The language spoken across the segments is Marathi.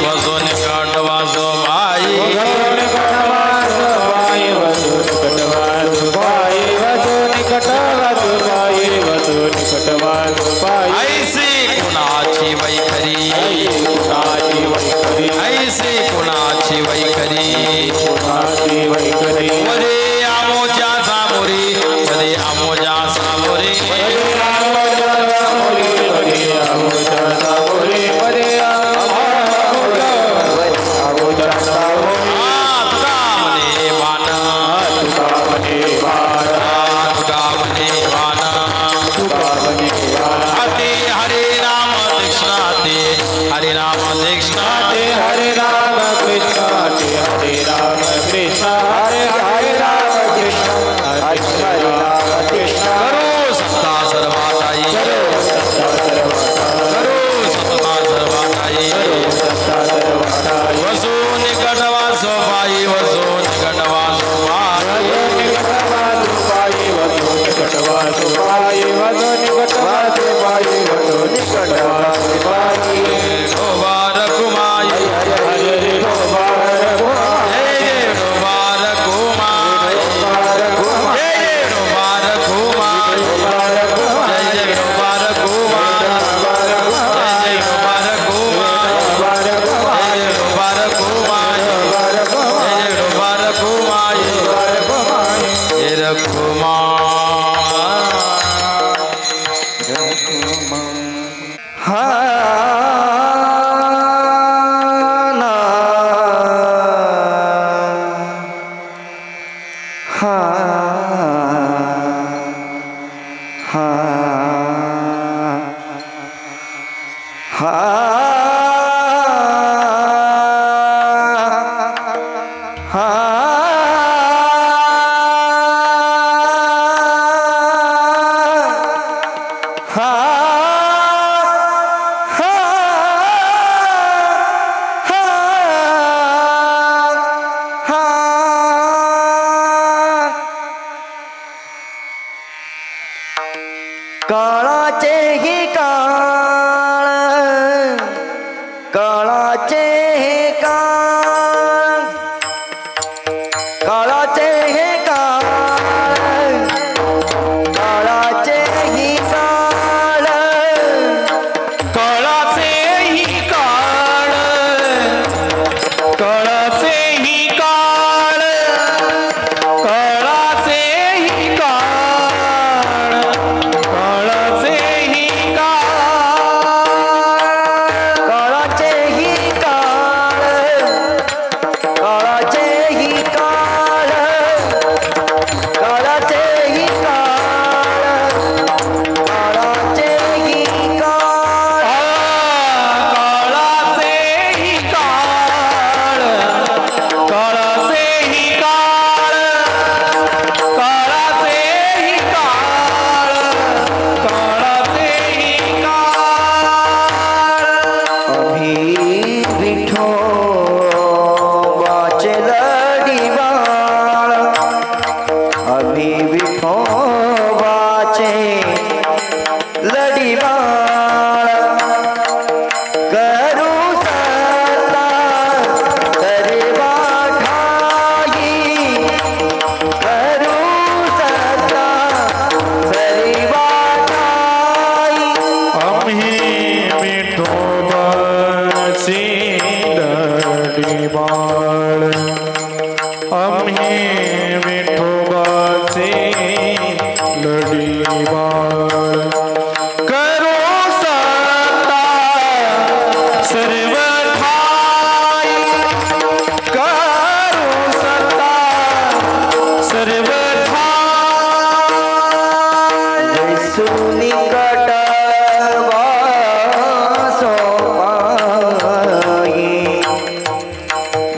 वसो निकट वासो भाई कोणाची वैखरी वदे आमोच्या सामोरी वदे आमोच्या सामोरी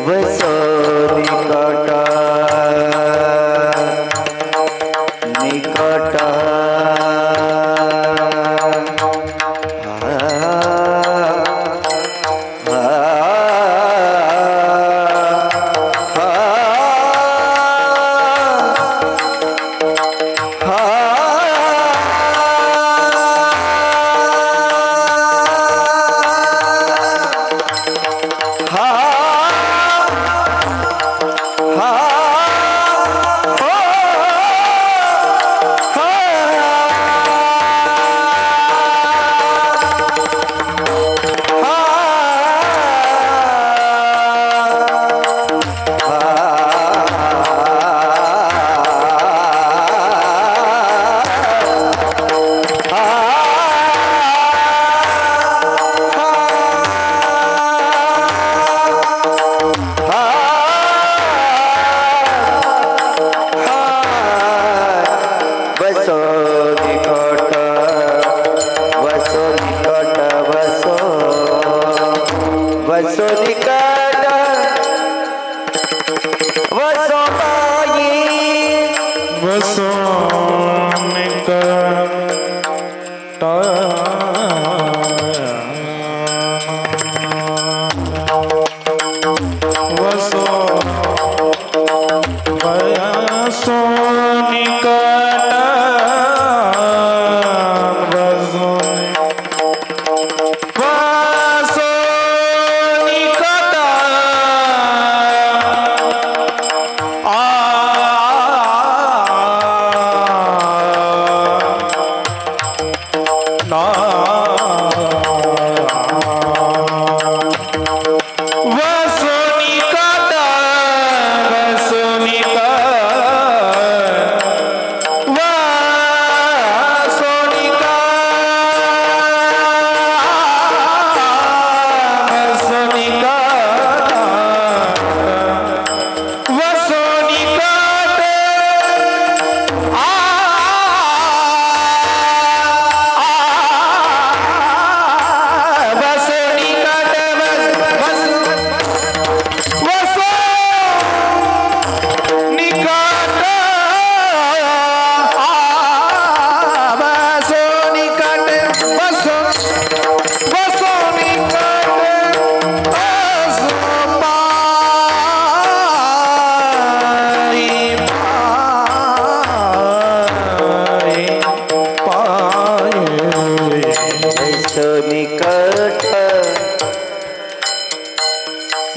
वसो निकट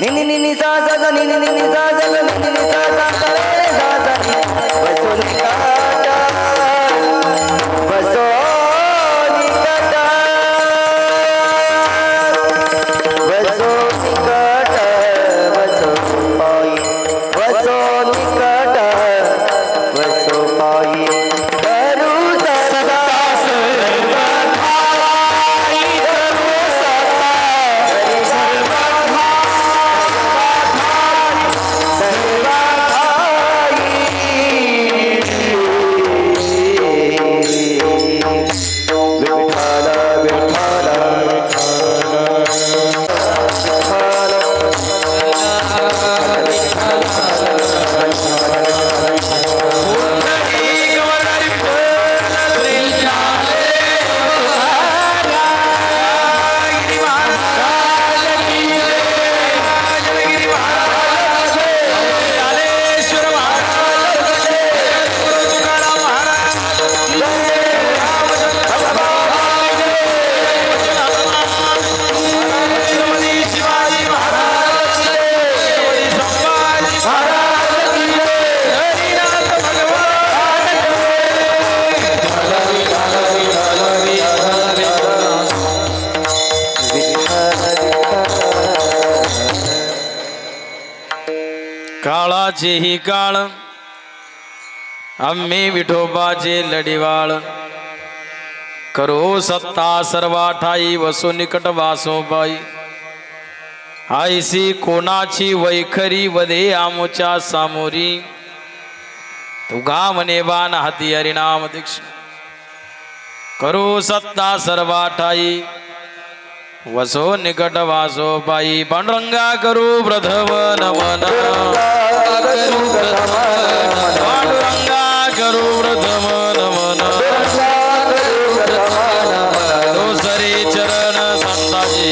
नि नि नि नि सा सा सा नि नि नि नि सा सा सा नि नि नि सा सा सा रे सा सा नि बसो निकट बसो निकट बसो निकट बसो पाई बसो निकट बसो पाई करू सदा सर्वधाई करू सदा काळाचे ही काळ आम्ही विठोबाचे लढीवाळ करो सत्ता सर्वा ठाई वसो निकट वासो बाई आईसी कोणाची वैखरी वदे आमोच्या सामोरी तुगा म्हणे बाण हाती हरिनाम दीक्षा करो सत्ता सर्वा ठाई वसो निकट वासो पाई पांडुरंगा करू प्रथम नमन पांडुरंगा करू प्रथम नमन दुसरे चरण संताची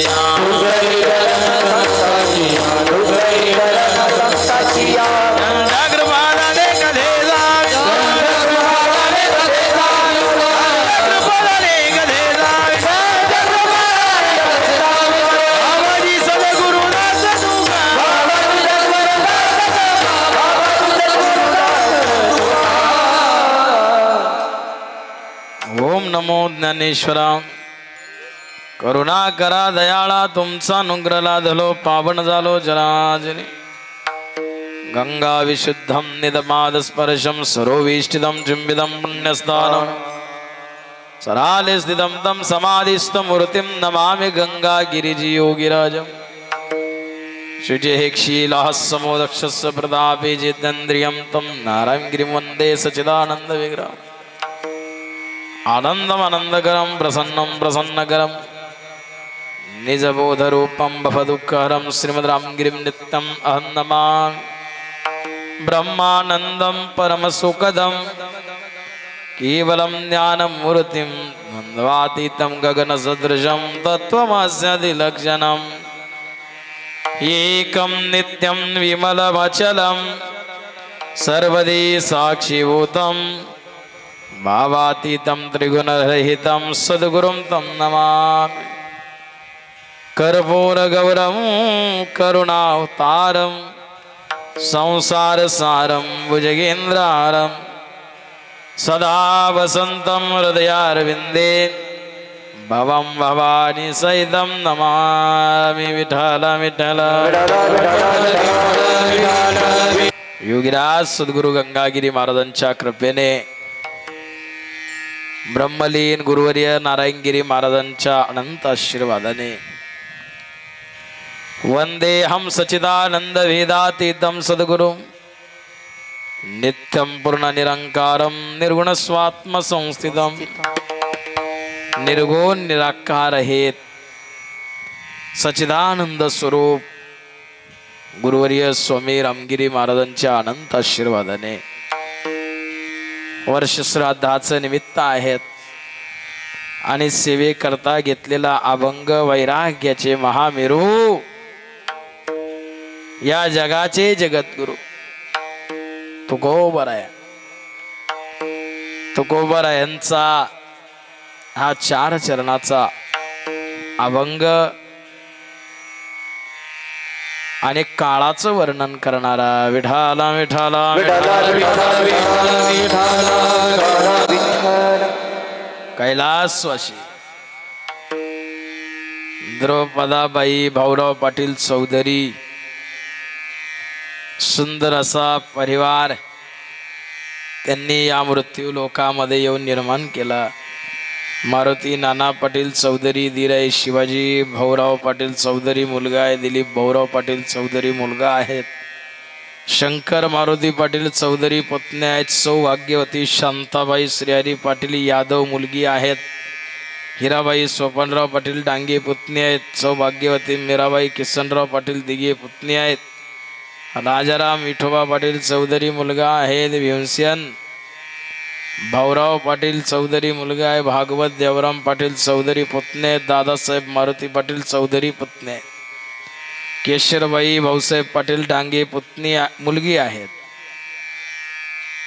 जागृपादाने कधे जावे जागृपादाने कधे जावे ओम नमो ज्ञानेश्वरा करुणा करा दयाळा तुमचा अनुग्रह लाधलो पावन झालो जराजने गंगा विशुद्धम निदमाद स्पर्शम सरोविष्टिदम चुंबिदम पुण्यस्थानम सराले स्थितम तम समाधिस्थ मूर्तिम नमामि गंगा गिरिजी योगिराजम शुचि क्षीलहस्समोदक्षस्य प्रतापे जितेन्द्रियं तम नारायण गिरिं वन्दे सच्चिदानंद विग्रह आनंदम आनंदकरम प्रसन्नम प्रसन्नकरम निजबोधरूपम भवदुःखहरं श्रीमद्रामगिरिं नित्यं अहं नमामि ब्रह्मानंदम परमसुखदं केवलं ज्ञानमूर्तिं द्वन्द्वातीतं गगनसदृशं तत्त्वमस्यादिलक्षणम् एकं नित्यं विमलमचलं सर्वदी साक्षीभूतं भावातीतं त्रिगुणरहितं सद्गुरुं तं नमामि कर्पूरगौरं करुणावतारं संसारसारं भुजगेन्द्रहारं सदा वसन्तं हृदयारविन्दे भवं भवानी सहितं नमामि विठ्ठल विठ्ठल योगीराज सद्गुरु गंगागिरी महाराजांच्या कृपेने ब्रह्मलीन गुरुवर्य नारायणगिरी महाराजांच्या अनंत आशीर्वादाने वंदे हम सच्चिदानंद वेदातीतं सद्गुरु नित्यं पूर्ण निरंकारं निर्गुण स्वात्म संस्थितं निर्गुण निराकार हेत सच्चिदानंद स्वरूप गुरुवर्य स्वामी रामगिरी महाराजांच्या अनंत आशीर्वादाने वर्ष श्राद्धाचं निमित्त आहेत आणि सेवेकरता घेतलेला अभंग वैराग्याचे महामेरू या जगाचे जगद्गुरु तुकोबरा यांचा हा 4 चरणाचा अभंग आणि काळाचं वर्णन करणारा विठाला विठाला कैलासवासी द्रौपदाबाई भाऊराव पाटील चौधरी सुंदर असा परिवार त्यांनी या मृत्यू लोकामध्ये येऊन निर्माण केला. मारुती नाना पाटील चौधरी दीर आहे, शिवाजी भाऊराव पाटील चौधरी मुलगा आहे, दिलीप भाऊराव पाटील चौधरी मुलगा आहेत, शंकर मारुती पाटील चौधरी पत्नी आहेत, सौभाग्यवती शांताबाई श्रीहरी पाटील यादव मुलगी आहेत, हिराबाई सोपनराव पाटील डांगे पुतणी आहेत, सौभाग्यवती मीराबाई किसनराव पाटील दिघे पुतणी आहेत, राजाराम विठोबा पाटील चौधरी मुलगा आहेत, भीमसेन भाऊराव पाटील चौधरी मुलगा आहे, भागवत देवराम पाटील चौधरी पुतणे आहेत, दादासाहेब मारुती पाटील चौधरी पुतणे आहेत, केशरबाई भाऊसाहेब पाटील डांगे पुतणी मुलगी आहेत,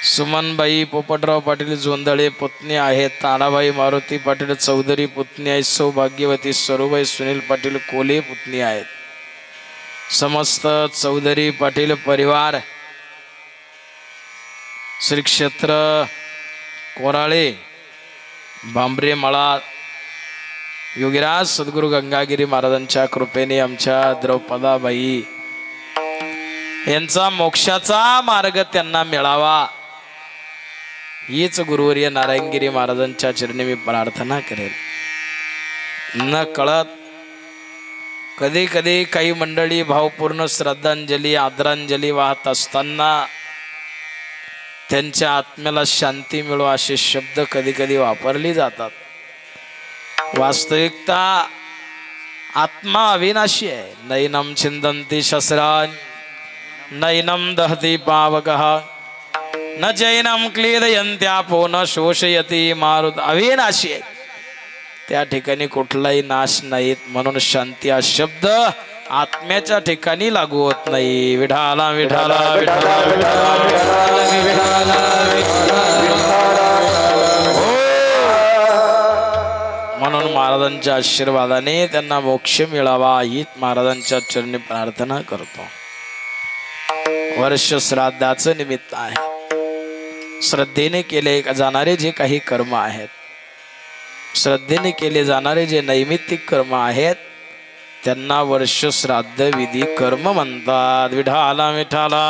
सुमनबाई पोपटराव पाटील जोंधळे पुतणी आहेत, तानाबाई मारुती पाटील चौधरी पुतणी आहेत, सौभाग्यवती सरूबाई सुनील पाटील कोले पुतणी आहेत. समस्त चौधरी पाटील परिवार श्री क्षेत्र कोराळे भांबरे मळा योगीराज सद्गुरू गंगागिरी महाराजांच्या कृपेने आमच्या द्रौपदाबाई यांचा मोक्षाचा मार्ग त्यांना मिळावा हीच गुरुवर्य नारायणगिरी महाराजांच्या चरणी मी प्रार्थना करेन. न कळत कधी कधी काही मंडळी भावपूर्ण श्रद्धांजली आदरांजली वाहत असताना त्यांच्या आत्म्याला शांती मिळो असे शब्द कधी कधी वापरले जातात. वास्तविकता आत्मा अविनाशी आहे. नैनम छिंदन्ति शस्त्राणि नैनम दहति पावकः न चैनम क्लेदयन्त्यापो न शोषयति मारुत. अविनाशी आहे, त्या ठिकाणी कुठलाही नाश नाहीत, म्हणून शांती हा शब्द आत्म्याच्या ठिकाणी लागू होत नाही. विठाला विठाला विठाला म्हणून महाराजांच्या आशीर्वादाने त्यांना मोक्ष मिळावा हीच महाराजांच्या चरणी प्रार्थना करतो. वर्ष श्राद्धाचं निमित्त आहे. श्रद्धेने केले जाणारे जे काही कर्म आहेत, श्रद्धेने केले जाणारे जे नैमित्तिक कर्म आहेत त्यांना वर्ष श्राद्ध विधी कर्म म्हणतात. विठाला विठाला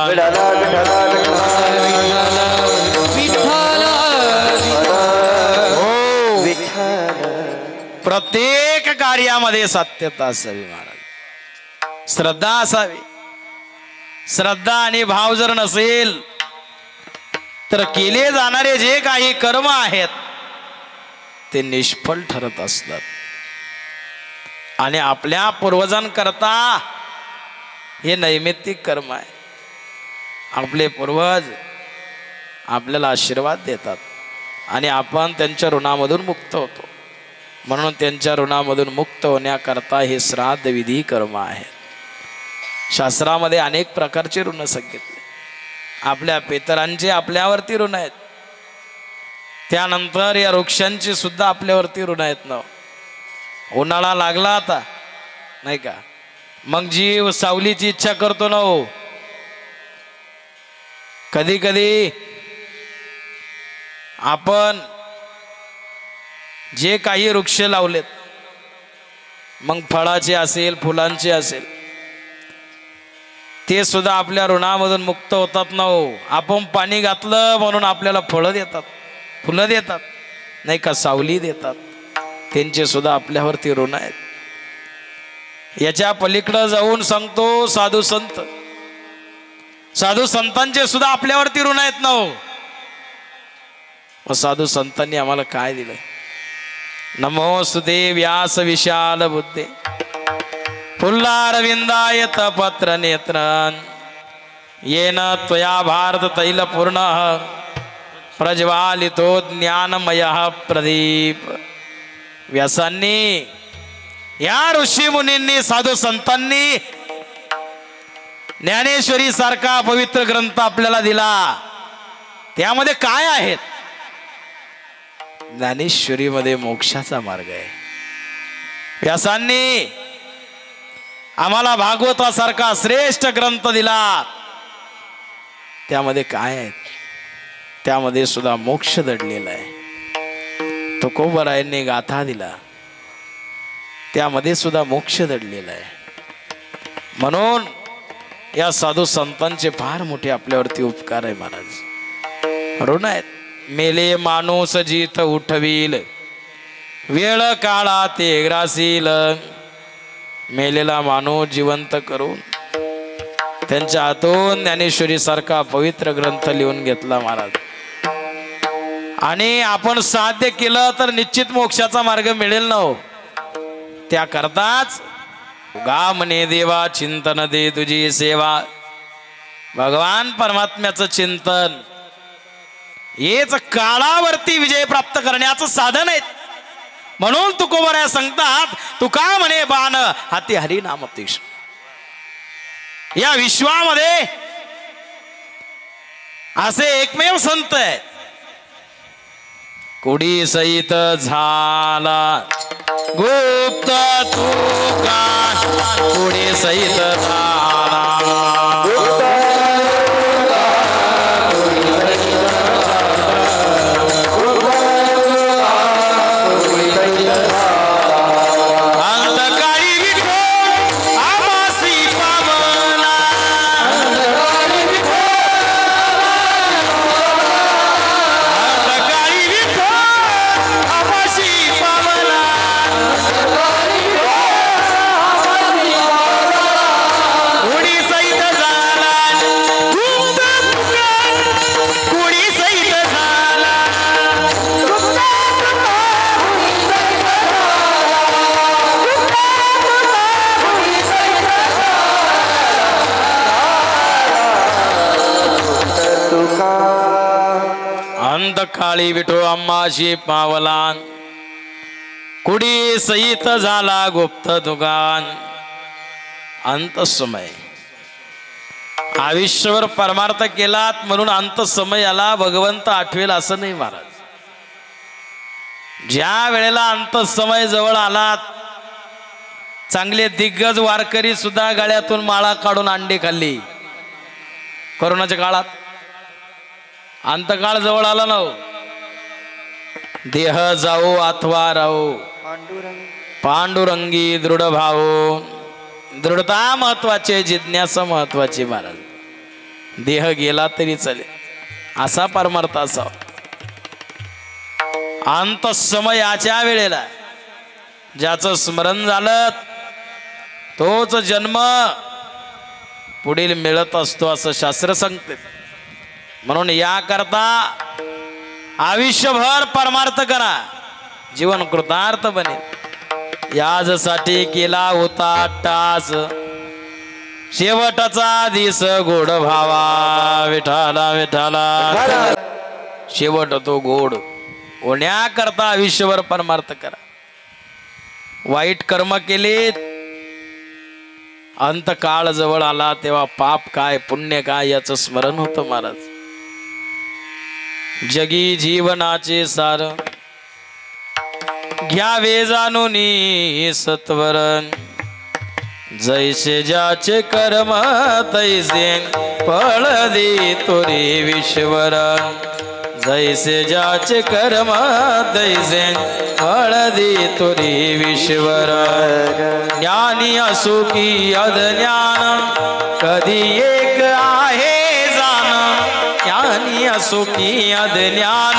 प्रत्येक कार्यामध्ये सत्यता असावी महाराज, श्रद्धा असावी. श्रद्धा आणि भाव जर नसेल तर केले जाणारे जे काही कर्म आहेत ते निष्फळ ठरत असतात. आणि आपल्या पूर्वजांकरता हे नैमित्तिक कर्म आहे. आपले पूर्वज आपल्याला आशीर्वाद देतात आणि आपण त्यांच्या ऋणामधून मुक्त होतो. म्हणून त्यांच्या ऋणामधून मुक्त होण्याकरता हे श्राद्ध विधी कर्म आहे. शास्त्रामध्ये अनेक प्रकारचे ऋण सांगितले. आपल्या पितरांचे आपल्यावरती ऋण आहेत, त्यानंतर या वृक्षांची सुद्धा आपल्यावरती ऋण आहेत ना. उन्हाळा लागला आता नाही का, मग जीव सावलीची इच्छा करतो ना हो. कधी कधी आपण जे काही वृक्ष लावलेत, मग फळाचे असेल फुलांचे असेल, ते सुद्धा आपल्या ऋणामधून मुक्त होतात ना हो. आपण पाणी घातलं म्हणून आपल्याला फळं देतात, फुलं देतात नाही का, सावली देतात. त्यांचे सुद्धा आपल्यावरती ऋण आहेत. याच्या पलीकडे जाऊन सांगतो साधू संत, साधू संतांचे सुद्धा आपल्यावरती ऋण आहेत ना हो. मग साधू संतांनी आम्हाला काय दिलं? नमोस्तुते व्यास विशाल बुद्धे फुल्लारविंदायत पत्र नेत्रन येन त्वया भारत तैल पूर्ण प्रज्वालितो ज्ञानमय प्रदीप. व्यासांनी, या ऋषी मुनींनी, साधू संतांनी ज्ञानेश्वरी सारखा पवित्र ग्रंथ आपल्याला दिला. त्यामध्ये काय आहेत? ज्ञानेश्वरीमध्ये मोक्षाचा मार्ग आहे. व्यासांनी आम्हाला भागवतासारखा श्रेष्ठ ग्रंथ दिला, त्यामध्ये काय आहे? त्यामध्ये सुद्धा मोक्ष दडलेला आहे. तुकोबरायांनी गाथा दिला, त्यामध्ये सुद्धा मोक्ष दडलेला आहे. म्हणून या साधू संतांचे फार मोठे आपल्यावरती उपकार आहे महाराज. ऋण आहेत. मेले माणूस जीत उठवील, वेळ काळा ते ग्रासील. मेलेला माणूस जिवंत करून त्यांच्या हातून ज्ञानेश्वरी सारखा पवित्र ग्रंथ लिहून घेतला महाराज. आणि आपण साध्य केलं तर निश्चित मोक्षाचा मार्ग मिळेल ना हो. त्याकरताच गा म्हणे देवा चिंतन दे तुझी सेवा. भगवान परमात्म्याचं चिंतन हेच काळावरती विजय प्राप्त करण्याचं साधन आहे. म्हणून तुकोबराया सांगतात, तुका म्हणे बाण हाती हरी नाम तीक्ष्ण. या विश्वामध्ये असे एकमेव संत आहेत, कुडी सहित झाला गुप्त तुका, कुडी सहित झाला काळी विठो अम्माशी पावलान, कुडी सहित झाला गुप्त दुगान. अंत समय आयुष्यभर परमार्थ केलात म्हणून अंत समयाला भगवंत आठवेल असं नाही महाराज. ज्या वेळेला अंत समय जवळ आलात, चांगले दिग्गज वारकरी सुद्धा गळ्यातून माळा काढून अंडे खाल्ली कोरोनाच्या काळात. अंतकाळ जवळ आला ना. देह जाओ अथवा राहो पांडुरंगी दृढ भाव. दृढता महत्वाची, जिज्ञासा महत्वाची महाराज. देह गेला तरी चालेल असा परमार्थ असावा. अंत समयाच्या वेळेला ज्याचं स्मरण झालं तोच जन्म पुढील मिळत असतो असं शास्त्र सांगते. म्हणून याकरता आयुष्यभर परमार्थ करा, जीवन कृतार्थ बनेल. यासाठी केला होता टास, शेवटचा दिस गोड भावा. विठाला विठाला शेवट तो गोड होण्याकरता आयुष्यभर परमार्थ करा. वाईट कर्म केलेत, अंतकाळ जवळ आला तेव्हा पाप काय पुण्य काय याचं स्मरण होतं महाराज. जगी जीवनाचे सार घ्यावे जाणून सत्वर. जैसे ज्याचे कर्म तैसे फळ दे तोरे विश्वर. जैसे ज्याचे कर्म तैसे फळ दे तोरे विश्वर. ज्ञानी असो की अज्ञान कधी एक आहे जाण. ज्ञानी असो की अज्ञान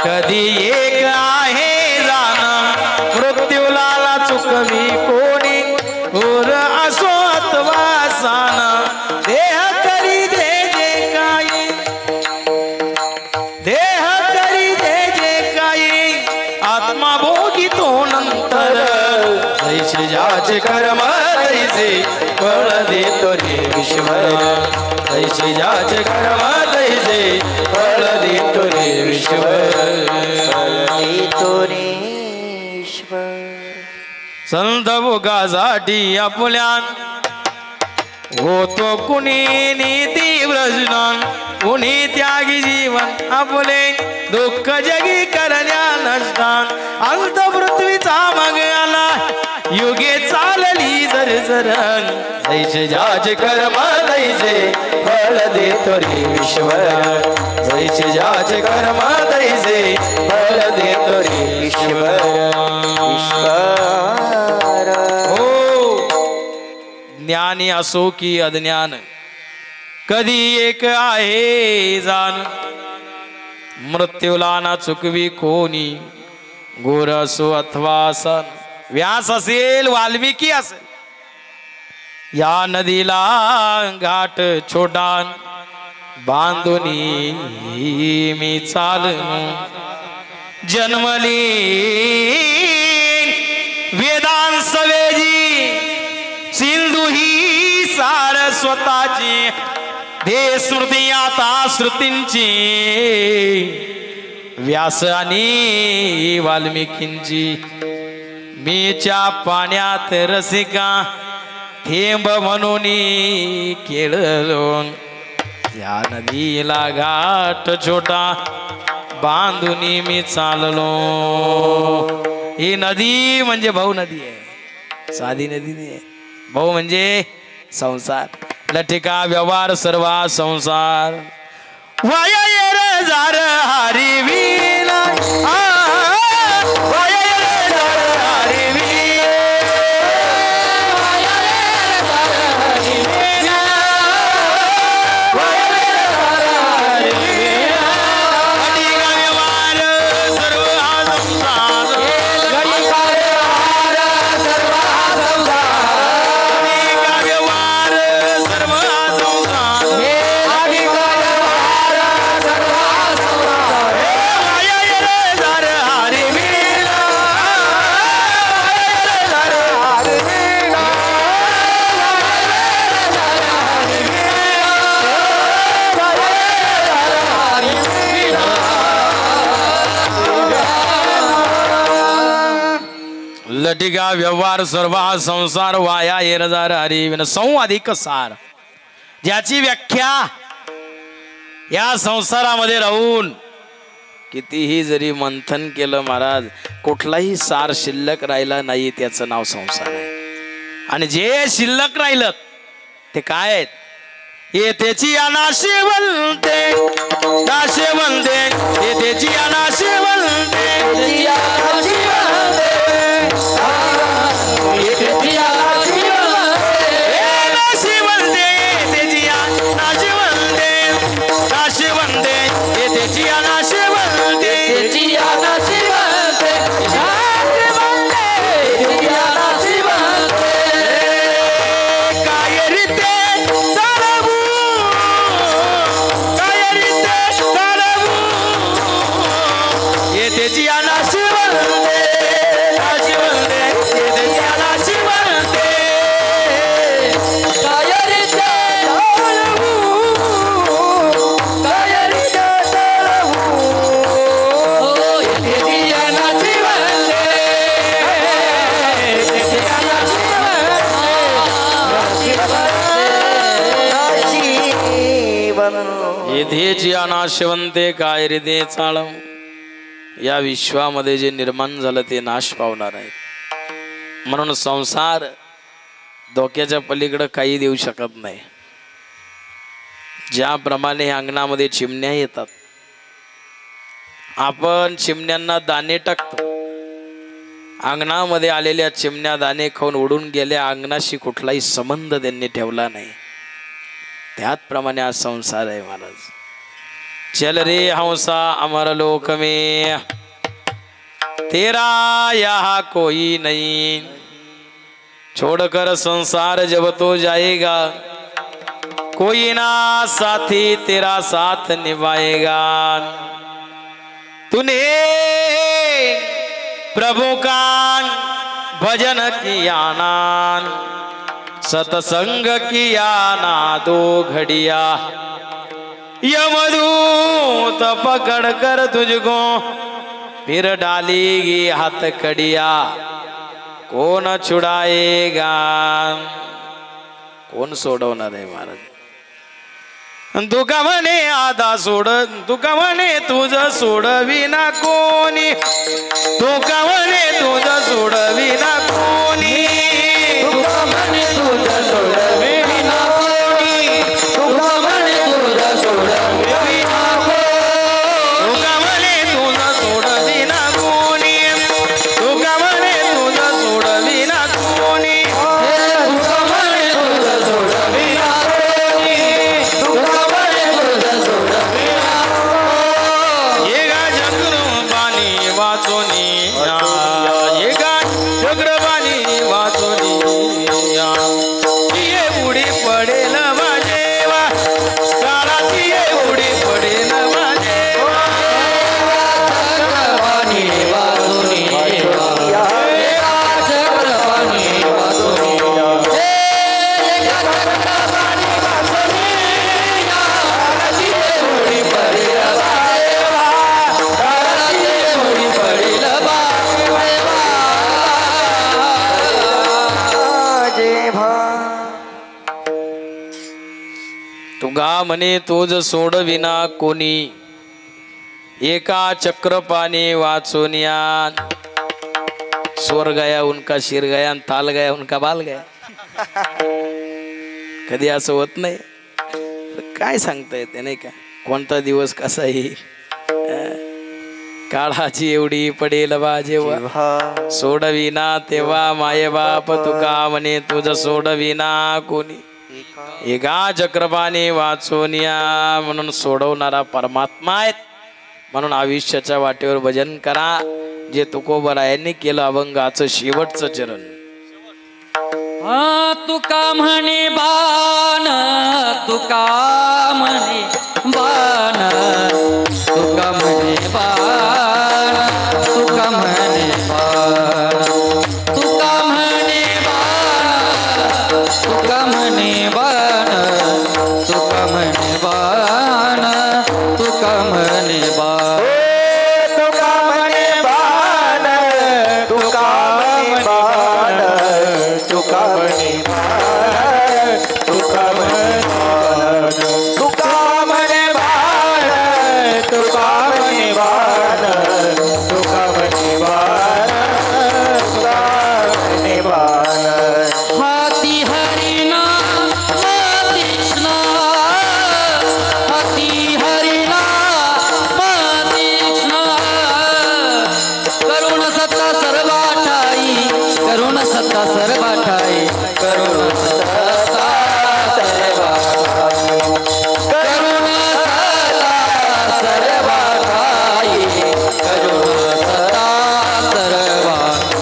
कधी एक आहे जाण. मृत्यूला चुकवी कोणी थोर असो अथवा सान. देह करी जे जे काही, देह करी जे जे काही आत्मा भोगी तो नंतर. जैसे ज्याचे कर्म तैसे फळ देतो रे विश्वर. जैसे ज्याचे कर्म तैसे फळ देतो रे विश्वर. संत भोगासाठी आपल्यान होतो कुणी नीती व्रजन. कुणी त्यागी जीवन आपले दुःख जगी करण्या नष्टान. अंत पृथ्वीचा मग आला युगे चालली जर जरण जैसे ज्याचे कर्म तैसे फळ देतो रे ईश्वर जैसे ज्याचे कर्म तैसे फळ देतो रे ईश्वर हो ज्ञानी असो की अज्ञान कधी एक आहे जाण मृत्यूला ना चुकवी कोणी गोर असो अथवा असन व्यास असेल वाल्मिकी असेल या नदीला घाट छोटा बांधुनी मी चालून जन्मली वेदांत वेजी सिंधू ही सारस्वताची दे स्मृती आता श्रुतींची व्यास आणि वाल्मिकींची मीच्या पाण्यात रसिका थेंब म्हणून केळलो या नदीला घाट छोटा बांधून मी चाललो ही नदी म्हणजे भाऊ नदी आहे साधी नदी नाही भाऊ म्हणजे संसार लठिका व्यवहार सर्व संसार वाया येर जार हरी विना वाया येर जार हरी लटिका व्यवहार सर्व संसार वाया येरजार हरी विन संवादिक सार ज्याची व्याख्या या संसारामध्ये राहून कितीही जरी मंथन केलं महाराज कुठलाही सार शिल्लक राहिला नाही त्याचं नाव संसार आहे आणि जे शिल्लक राहिलं ते काय आहेत येतेची अनाशिवंते नाशिवंते येतेची अनाशिवंते येथेची अनाशवंते काय हृदय चाळव या विश्वामध्ये जे निर्माण झालं ते नाश पावणार आहे म्हणून संसार धोक्याच्या पलीकडे काही देऊ शकत नाही ज्याप्रमाणे अंगणामध्ये चिमण्या येतात आपण चिमण्यांना दाणे टाकतो अंगणामध्ये आलेल्या चिमण्या दाणे खाऊन उडून गेल्या अंगणाशी कुठलाही संबंध त्यांनी ठेवला नाही त्याचप्रमाणे हा संसार आहे महाराज चल रे हंसा अमर लोक में तेरा यहाँ कोई नहीं छोड़कर संसार जब तो जाएगा कोई ना साथी तेरा साथ निभाएगा तूने प्रभु का भजन किया ना सतसंग किया ना दो घड़िया यमदूत पकड़ कर तुझको फिर डालेगी हाथ कड़िया कौन छुड़ाएगा कोण सोडवणार आहे महाराज तुका म्हणे आता सोड तुका म्हणे तुझ सोडविना कोणी तुका म्हणे तुझ सोडविना कोणी तुका म्हणे तुगा म्हणे तुझ सोडविना कोणी, एका चक्रपाणी वाचोनिया. स्वर गया उनका शिर गया, ताल गया उनका बाल गया. कधी असं होत नाही. काय सांगता येते नाही का, कोणता दिवस कसा येईल. काळाची एवढी पडेल बा जेव्हा, सोडविना तेव्हा माये बाप. तुका म्हणे तुझ सोडविना कोणी, एका चक्रपाणी वाचोनिया. म्हणून सोडवणारा परमात्मा आहेत. म्हणून आयुष्याच्या वाटेवर भजन करा, जे तुकोबरायांनी केलं अभंगाचं शेवटचं चरण. तुका म्हणे बाण, तुका म्हणे बाण, तुका म्हणे बाण, तुका म्हणे बाण, तुका म्हणे बाण, तुका म्हणे बाण, तुका म्हणे बाण, तुका म्हणे बाण. तुका म्हणे बाण, तुका म्हणे बाण, तुका म्हणे बाण, तुका म्हणे बाण, तुका म्हणे बाण, तुका म्हणे बाण, तुका म्हणे बाण, तुका म्हणे बाण. हाती हरिना तीक्ष्ण, हाती हरिना तीक्ष्ण, करुण सत्ता सर्वा ठाई, करुण सत्ता सर्वा ठाई, करुण सत्ता सर्वा ठाई, करुण सत्ता सर्वा ठाई, करुण सत्ता सर्वा ठाई.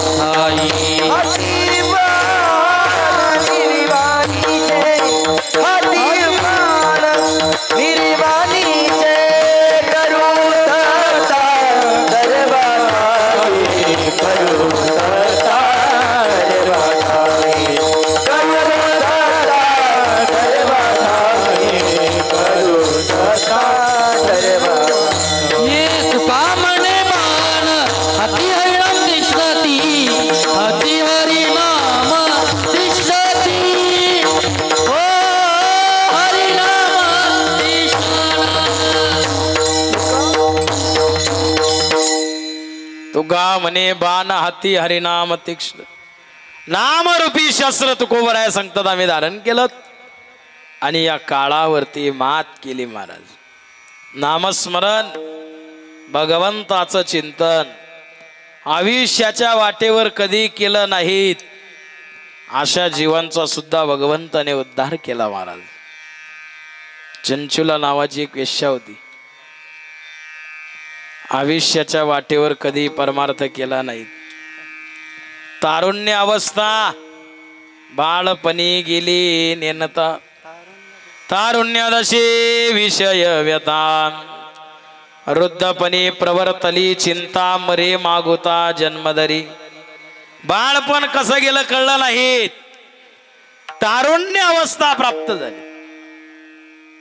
तुगा म्हणे बाण हाती हरिनाम तीक्ष्ण, नामरूपी शस्त्र तुकोबराय सांगतात आम्ही धारण केलं आणि या काळावरती मात केली महाराज. नामस्मरण, भगवंताचं चिंतन आयुष्याच्या वाटेवर कधी केलं नाहीत, अशा जीवांचा सुद्धा भगवंताने उद्धार केला महाराज. चंचुला नावाची एक वेश्या होती, आयुष्याच्या वाटेवर कधी परमार्थ केला नाही. तारुण्य अवस्था बाळपणी गेली नेनता, तारुण्यदशे विषय व्यथा, वृद्धपणी प्रवर्तली चिंता, मरे मागुता जन्मदरी. बाळपण कसं गेलं कळलं नाही, तारुण्य अवस्था प्राप्त झाली.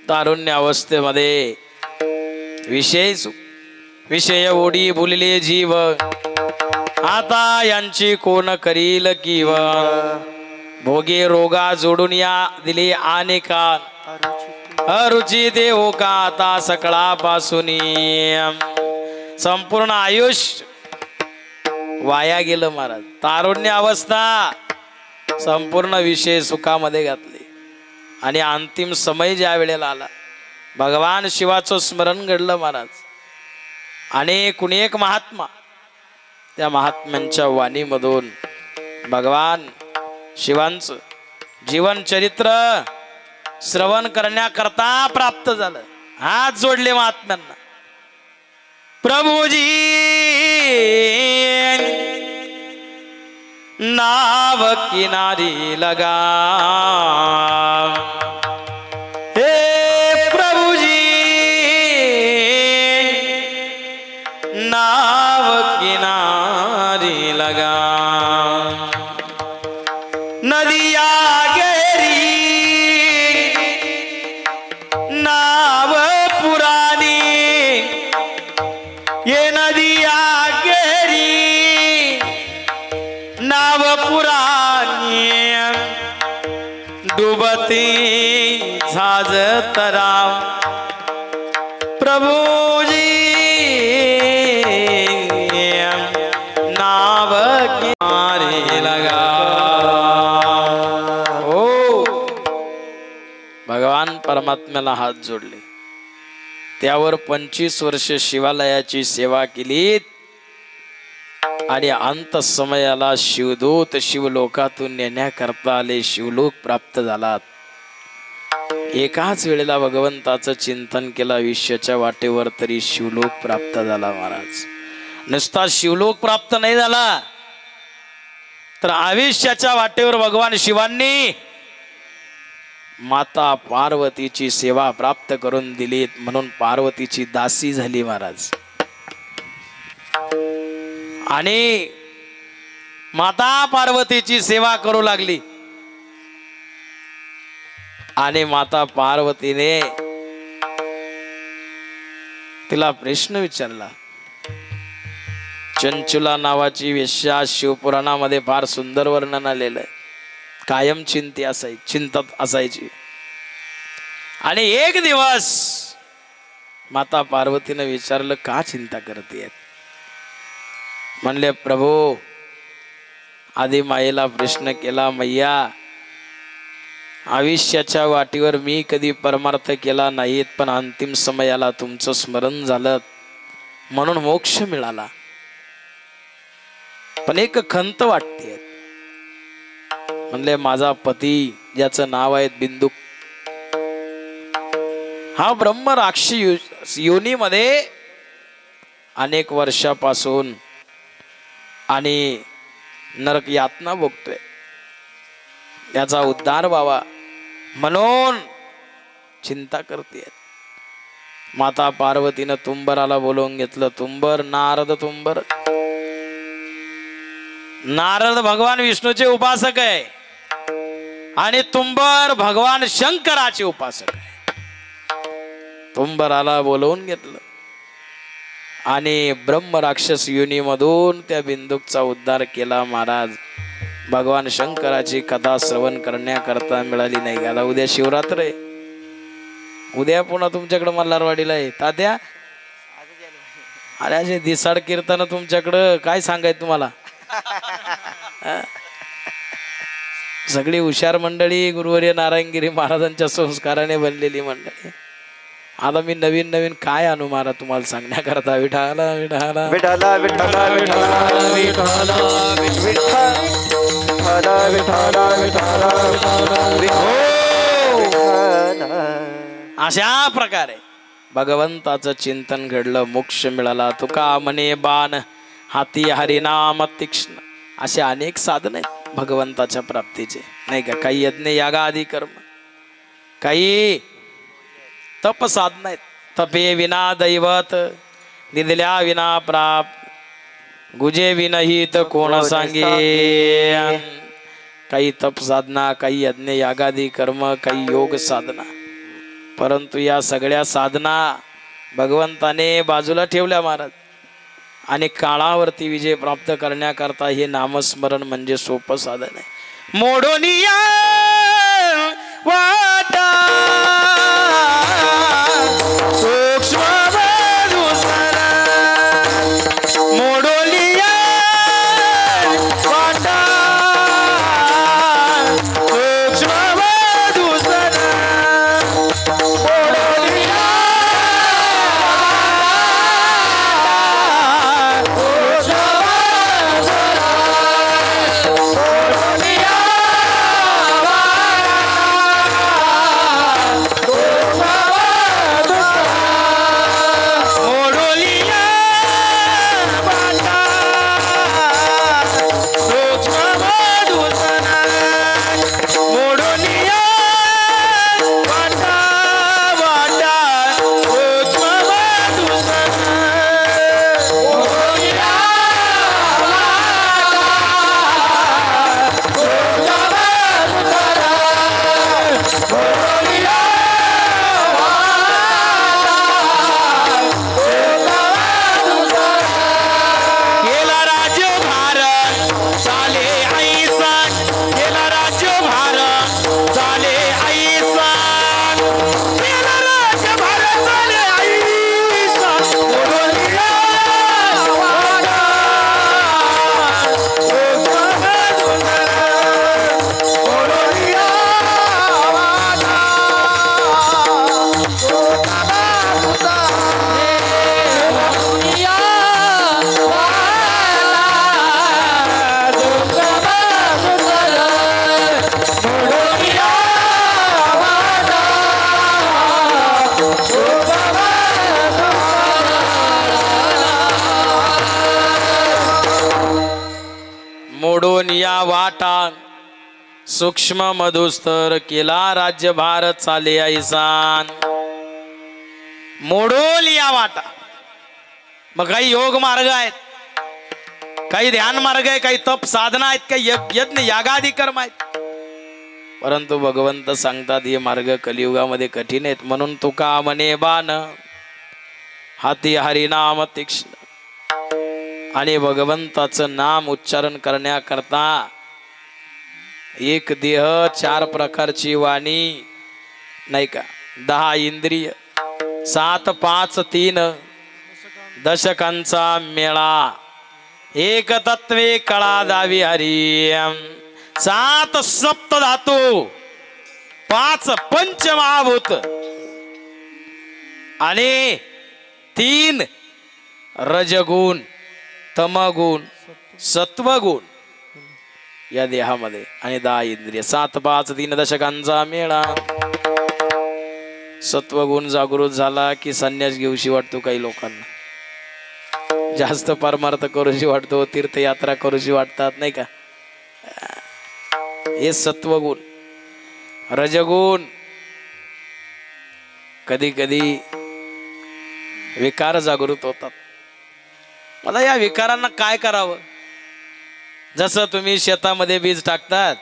तारुण्य अवस्थेमध्ये विषय ओढी बोलले जीव, आता यांची कोण करील कीव. भोगे रोगा जोडून या दिले अनेका, अरुची देव का आता सकळापासून. संपूर्ण आयुष्य वाया गेलं महाराज. तारुण्य अवस्था संपूर्ण विषय सुखामध्ये घातले आणि अंतिम समय ज्या वेळेला आला, भगवान शिवाचं स्मरण घडलं महाराज. अनेक महात्मा, त्या महात्म्यांच्या वाणीमधून भगवान शिवांचं जीवन चरित्र श्रवण करण्याकरता प्राप्त झालं. हात जोडले महात्म्यांना. प्रभुजी नाव किनारी लगा, हे प्रभुजी नाव किनारी लगा. नदिया गहरी नाव पुरानी, ये नदिया गहरी नाव पुरानी, डुबती झा वाजत राम प्रभुजी नाव के मारे लगा। हो भगवान परमात्म्याला हात जोडले, त्यावर 25 वर्ष शिवालयाची सेवा केली आणि अंत समयाला शिवदूत शिवलोकातून नेण्याकरता आले, शिवलोक प्राप्त झालात। एकाच वेळेला भगवंताचं चिंतन केलं, आयुष्याच्या वाटेवर तरी शिवलोक प्राप्त झाला महाराज। नुसता शिवलोक प्राप्त नाही झाला तर आयुष्याच्या वाटेवर भगवान शिवांनी माता पार्वतीची सेवा प्राप्त करून दिली, म्हणून पार्वतीची दासी झाली महाराज। आणि माता पार्वतीची सेवा करू लागली आणि माता पार्वतीने तिला प्रश्न विचारला। चंचुला नावाची वेश्या शिवपुराणामध्ये फार सुंदर वर्णन आलेलं आहे, कायम चिंतत असायची। आणि एक दिवस माता पार्वतीने विचारलं, का चिंता करते? म्हणले, प्रभू आधी मायेला प्रश्न केला, मैया आयुष्याच्या वाटेवर मी कधी परमार्थ केला नाहीत, पण अंतिम समयाला तुमचं स्मरण झालं म्हणून मोक्ष मिळाला। पण एक खंत वाटते। म्हणले, माझा पती ज्याचं नाव आहे बिंदुक, हा ब्रह्म राक्षस योनीमध्ये अनेक वर्षापासून आणि नरक यातना भोगतोय, याचा उद्धार व्हावा म्हणून चिंता करते। माता पार्वतीनं तुंबराला बोलवून घेतलं। तुंबर, नारद भगवान विष्णूचे उपासक आहे आणि तुंबर भगवान शंकराचे उपासक आहे। तुंबराला बोलवून घेतलं आणि ब्रह्म राक्षस योनीमधून त्या बिंदुकचा उद्धार केला महाराज। भगवान शंकराची कथा श्रवण करण्याकरता मिळाली नाही गेला। उद्या शिवरात्र आहे, उद्या पुन्हा तुमच्याकडे मल्हारवाडीला आहे तात्या। अरे असे दिसाड कीर्तन तुमच्याकडं काय सांगायचं तुम्हाला। सगळी हुशार मंडळी, गुरुवर्य नारायणगिरी महाराजांच्या संस्काराने बनलेली मंडळी। आता मी नवीन नवीन काय आणू महाराज तुम्हाला सांगण्याकरता। विठाला विठाला विठाला विठाला विठाला विठाला विठाला अशा प्रकारे भगवंताचं चिंतन घडलं, मोक्ष मिळाला। तुका म्हणे बाण हाती हरिनाम तीक्ष्ण, असे अनेक साधन आहेत भगवंताच्या प्राप्तीचे, नाही का। काही यज्ञ यागादी कर्म, काही तप साधना आहेत। तपे विना दैवत, निधल्या विना प्राप्त, गुजे विनहित कोण सांगे। काही तप साधना, काही यज्ञ यागादी कर्म, काही योग साधना, परंतु या सगळ्या साधना भगवंताने बाजूला ठेवल्या महाराज। आणि काळावरती विजय प्राप्त करण्याकरता हे नामस्मरण म्हणजे सोपं साधन आहे। मोडोनिया वाटा सूक्ष्म मधुसरा, मोडोनिया वाटा सूक्ष्म मधुसरा, मोडोनिया वाटा सूक्ष्म मधुस्तर केला राज्यभार चाले ऐसान मोडोल या वाटा. मग काही योग मार्ग आहेत, काही ध्यान मार्ग आहे, काही तप साधना आहेत, काही यज्ञ यागादी कर्म आहेत. परंतु भगवंत सांगतात हे मार्ग कलियुगामध्ये कठीण आहेत. म्हणून तुका म्हणे बाण हाती हरिनाम तीक्ष्ण. आणि भगवंताचं नाम उच्चारण करण्याकरता एक देह, 4 प्रकारची वाणी, नाही का, 10 इंद्रिय, 7 5 3 दशकांचा मेळा, एक तत्वे कळा दावी हरी, 7 सप्त धातू, 5 पंचमहाभूत आणि 3 रजगुण, तमगुण, सत्वगुण या देहामध्ये आणि 10 इंद्रिय, 7 5 3 दशकांचा मेळा. सत्वगुण जागृत झाला की संन्यास घेऊशी वाटतो काही लोकांना, जास्त परमार्थ करूशी वाटतो, तीर्थयात्रा करूशी वाटतात, नाही का. हे सत्वगुण. रजगुण कधी कधी विकार जागृत होतात. मला या विकारांना काय करावं. जसं तुम्ही शेतामध्ये बीज टाकतात,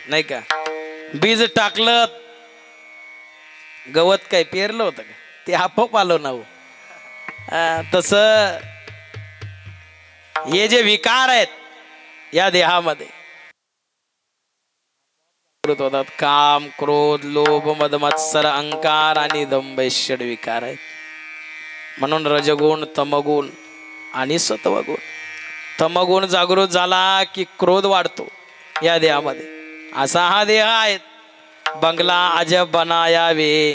नाही का, बीज टाकलं, गवत काय पेरलं होतं का, ते आपोआप आलं ना हो. तसं हे जे विकार आहेत या देहामध्ये होतात. काम, क्रोध, लोभ, मद, मत्सर, अहंकार आणि दंभ षड विकार आहेत. म्हणून रजगुण, तमगुण आणि सत्वगुण. तमगुण जागृत झाला की क्रोध वाढतो या देहामध्ये. असा हा देह आहे. बंगला अजब बनायावे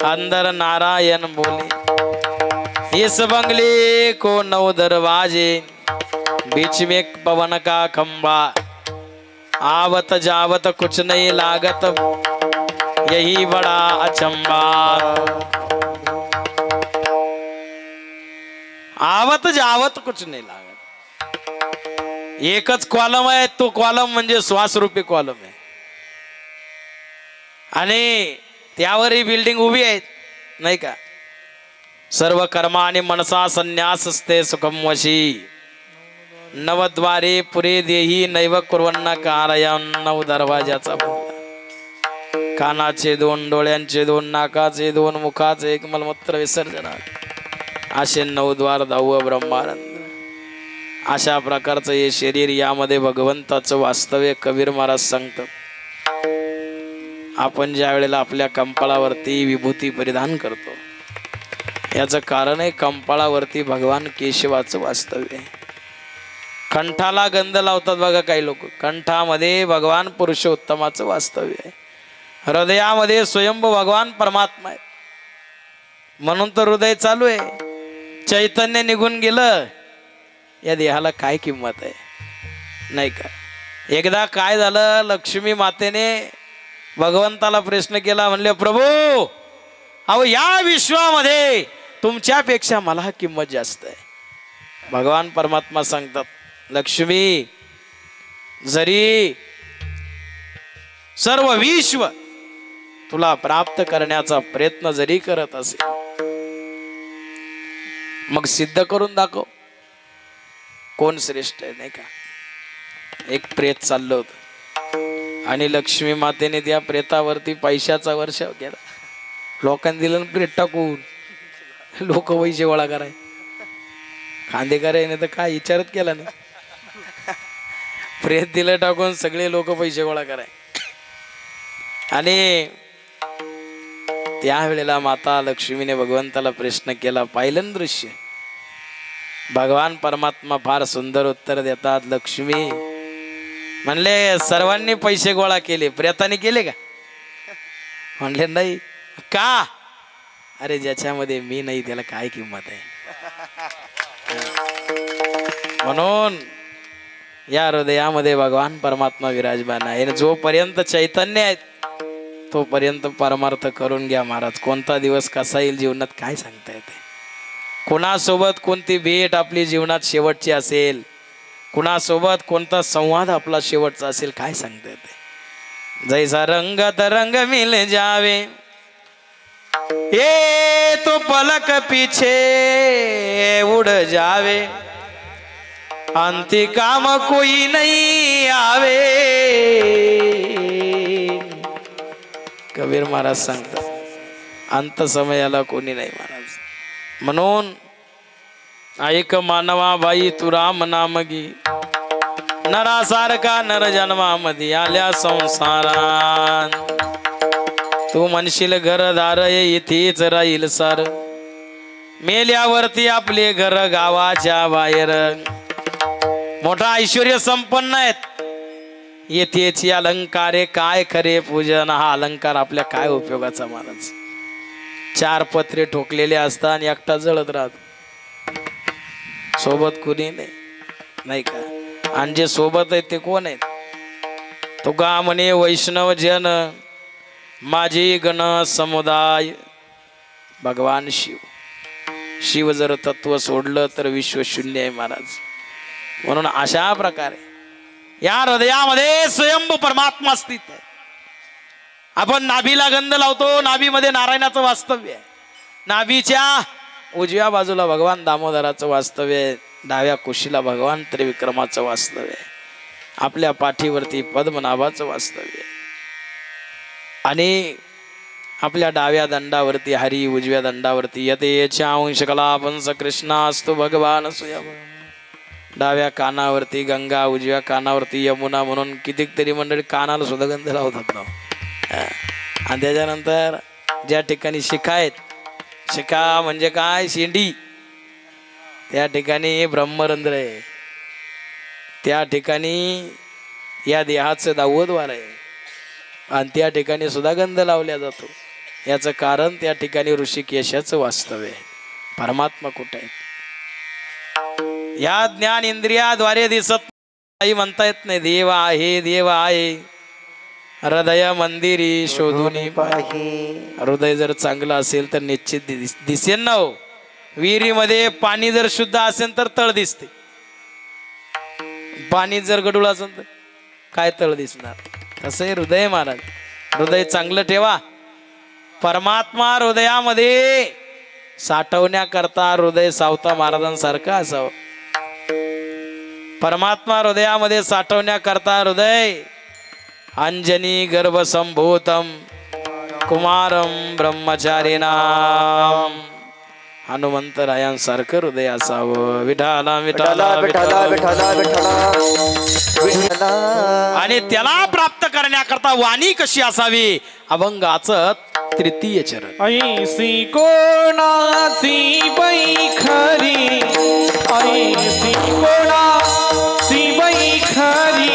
अंदर नारायण बोले, इस बंगले को 9 दरवाजे, बीच में पवन का खंबा, आवत जावत कुछ नहीं लागत, यही बड़ा अचंबा. आवत जावत कुछ नाही लागत. एकच कॉलम आहे, तो कॉलम म्हणजे श्वास रूपी कॉलम आहे. आणि त्यावरही बिल्डिंग उभी आहेत, नाही का. सर्व कर्मा आणि मनसा संन्यासस्ते सुखम वशी, नवद्वारे पुरे देही नैव कुर्वन्ना कारयं. 9 दरवाजाचा बंगला. कानाचे 2, डोळ्यांचे 2, नाकाचे 2, मुखाचे 1, मलमूत्र विसर्जन, असे 9 द्वार 10 ब्रह्मानंद. अशा प्रकारचं हे शरीर, यामध्ये भगवंताचं वास्तव्य. कबीर महाराज सांगतात, आपण ज्या वेळेला आपल्या कंपाळावरती विभूती परिधान करतो, याचं कारण आहे कंपाळावरती भगवान केशवाचं वास्तव्य आहे. कंठाला गंध लावतात बघा काही लोक, कंठामध्ये भगवान पुरुषोत्तमाचं वास्तव्य आहे. हृदयामध्ये स्वयंभू भगवान परमात्मा आहे. म्हणून तर हृदय चालू आहे. चैतन्य निघून गेलं, या देहाला काय किंमत आहे, नाही का. एकदा काय झालं, लक्ष्मी मातेने भगवंताला प्रश्न केला, म्हणले, प्रभू अहो या विश्वामध्ये तुमच्यापेक्षा मला किंमत जास्त आहे. भगवान परमात्मा सांगतात, लक्ष्मी जरी सर्व विश्व तुला प्राप्त करण्याचा प्रयत्न जरी करत असेल, मग सिद्ध करून दाखव कोण श्रेष्ठ आहे, नाही का. एक प्रेत चाललं होतं आणि लक्ष्मी मातेने त्या प्रेतावरती पैशाचा वर्षाव केला. लोकांनी दिलं प्रेत टाकून, लोक पैसे गोळा कराय, खांदे करायने तर काय विचारत केला नाही. प्रेत दिलं टाकून सगळे लोक पैसे गोळा कराय. आणि त्यावेळेला माता लक्ष्मीने भगवंताला प्रश्न केला. पाहिलं दृश्य, भगवान परमात्मा फार सुंदर उत्तर देतात. लक्ष्मी म्हणले, सर्वांनी पैसे गोळा केले, प्रेताने केले का? म्हणले नाही. का? अरे ज्याच्यामध्ये मी नाही त्याला काय किंमत आहे. म्हणून या हृदयामध्ये भगवान परमात्मा विराजमान आहे. जोपर्यंत चैतन्य आहे तोपर्यंत परमार्थ करून घ्या महाराज. कोणता दिवस कसा येईल जीवनात काय सांगता येते. कोणासोबत कोणती भेट आपली जीवनात शेवटची असेल कुणासोबत कोणता संवाद आपला शेवटचा असेल काय सांगता येते. जैसा रंगत रंग मिल जावे ये तो पलक पीछे उड़ जावे अंती काम कोई नहीं आवे. कबीर महाराज सांगतात अंत समयाला कोणी नाही महाराज. म्हणून ऐक मानवा बाई तू राम नाम गी नरासारखा नर जन्मामध्ये आल्या संसारात. तू म्हणशील घरदार इथेच राहील सार मेल्यावरती आपले घर गावाच्या बाहेर. मोठा ऐश्वर्य संपन्न आहेत येथेच अलंकारे काय खरे पूजन. हा अलंकार आपल्या काय उपयोगाचा महाराज. 4 पत्रे ठोकलेले असतात आणि एकटा जळत राहतो सोबत कुणी नाही का. आणि जे सोबत आहेत ते कोण आहेत. तो गा म्हणे वैष्णव जन माझी गण समुदाय. भगवान शिव जर तत्व सोडलं तर विश्व शून्य आहे महाराज. म्हणून अशा प्रकारे या हृदयामध्ये स्वयंभू परमात्मा स्थित आहे. आपण नाभीला गंध लावतो नाभीमध्ये नारायणाचं वास्तव्य आहे. नाभीच्या उजव्या बाजूला भगवान दामोदराचं वास्तव्य आहे. डाव्या कुशीला भगवान त्रिविक्रमाचं वास्तव्य आहे. आपल्या पाठीवरती पद्मनाभाचं वास्तव्य आहे. आणि आपल्या डाव्या दंडावरती हरी उजव्या दंडावरती यतेच्या अंश कला पंस कृष्णा असतो भगवान स्वयं. डाव्या कानावरती गंगा उजव्या कानावरती यमुना. म्हणून कितीतरी मंडळी कानाला सुद्धा गंध लावतात ना. आणि त्याच्यानंतर ज्या ठिकाणी शिखा आहेत शिखा म्हणजे काय शेंडी त्या ठिकाणी ब्रह्मरंध्र आहे. त्या ठिकाणी या देहाचं 10वं द्वार आहे आणि त्या ठिकाणी सुद्धा गंध लावला जातो. याचं कारण त्या ठिकाणी ऋषिकेशाचं वास्तव्य आहे. परमात्मा कुठे आहे या ज्ञान इंद्रियाद्वारे दिसत नाही म्हणता येत नाही. देव आहे देव आहे हृदय मंदिरी शोधून पाही. हृदय जर चांगलं असेल तर निश्चित दिसेल ना हो. विहिरीमध्ये पाणी जर शुद्ध असेल तर तळ दिसते. पाणी जर गडूळ असेल तर काय तळ दिसणार. तसं हे हृदय महाराज. हृदय चांगलं ठेवा. परमात्मा हृदयामध्ये साठवण्याकरता हृदय सावता महाराजांसारखं असावं. परमात्मा हृदयामध्ये साठवण्याकरता हृदय अंजनी गर्भसंभूतम कुमारम ब्रह्मचारिणाम. हनुमंतरायांसारखं हृदय असावं. विठाला विठाला विठाला विठाला विठाला. आणि त्याला प्राप्त करण्याकरता वाणी कशी असावी. अभंगाचं 3 चरण. ऐसी कोणाची बाई खरी ऐसी कोणाची बाई खरी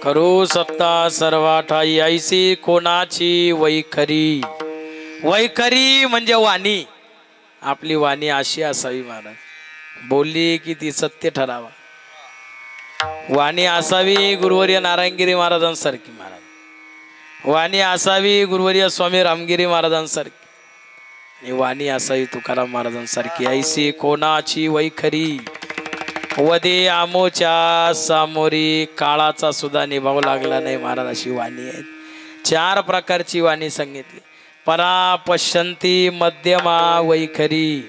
करू सत्ता सर्वाठाई ऐसी कोणाची वैखरी. वैखरी म्हणजे वाणी. आपली वाणी अशी असावी महाराज. बोलली की ती सत्य ठरावा. वाणी असावी गुरुवर्य नारायणगिरी महाराजांसारखी महाराज. वाणी असावी गुरुवर्य स्वामी रामगिरी महाराजांसारखी. आणि वाणी असावी तुकाराम महाराजांसारखी. ऐशी कोणाची वैखरी वदे आमोच्या सामोरी काळाचा सुद्धा निभाव लागला नाही महाराज. अशी वाणी आहे. 4 प्रकारची वाणी सांगितली. परा पश्यंती मध्यमा वैखरी.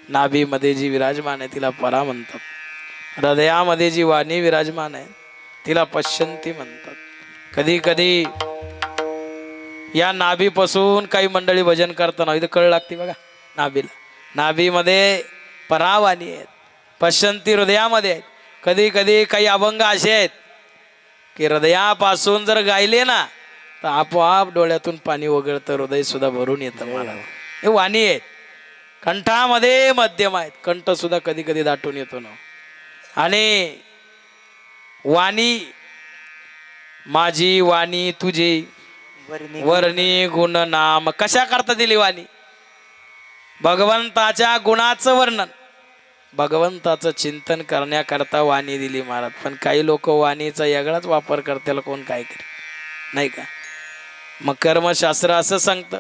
नाभीमध्ये जी विराजमान आहे तिला परा म्हणतात. हृदयामध्ये जी वाणी विराजमान आहे तिला पश्यंती म्हणतात. कधी कधी या नाभीपासून काही मंडळी भजन करताना इथं कळ लागते बघा नाभीला. नाभीमध्ये परावाणी आहेत, पश्यंती हृदयामध्ये आहेत. कधी कधी काही अभंग असे आहेत की हृदयापासून जर गायले ना तर आपोआप डोळ्यातून पाणी वगळतं, हृदय सुद्धा भरून येतं महाराज. हे वाणी आहेत. कंठामध्ये मध्यम आहेत. कंठ सुद्धा कधी कधी दाटून येतो ना. आणि वाणी माझी वाणी तुझी वर्णी गुण नाम. कशा करता दिली वाणी? भगवंताच्या गुणाचं वर्णन, भगवंताचं चिंतन करण्याकरता वाणी दिली महाराज. पण काही लोक वाणीचा वेगळाच वापर करतात. कोण काय करे नाही का. मग कर्मशास्त्र असं सांगतं,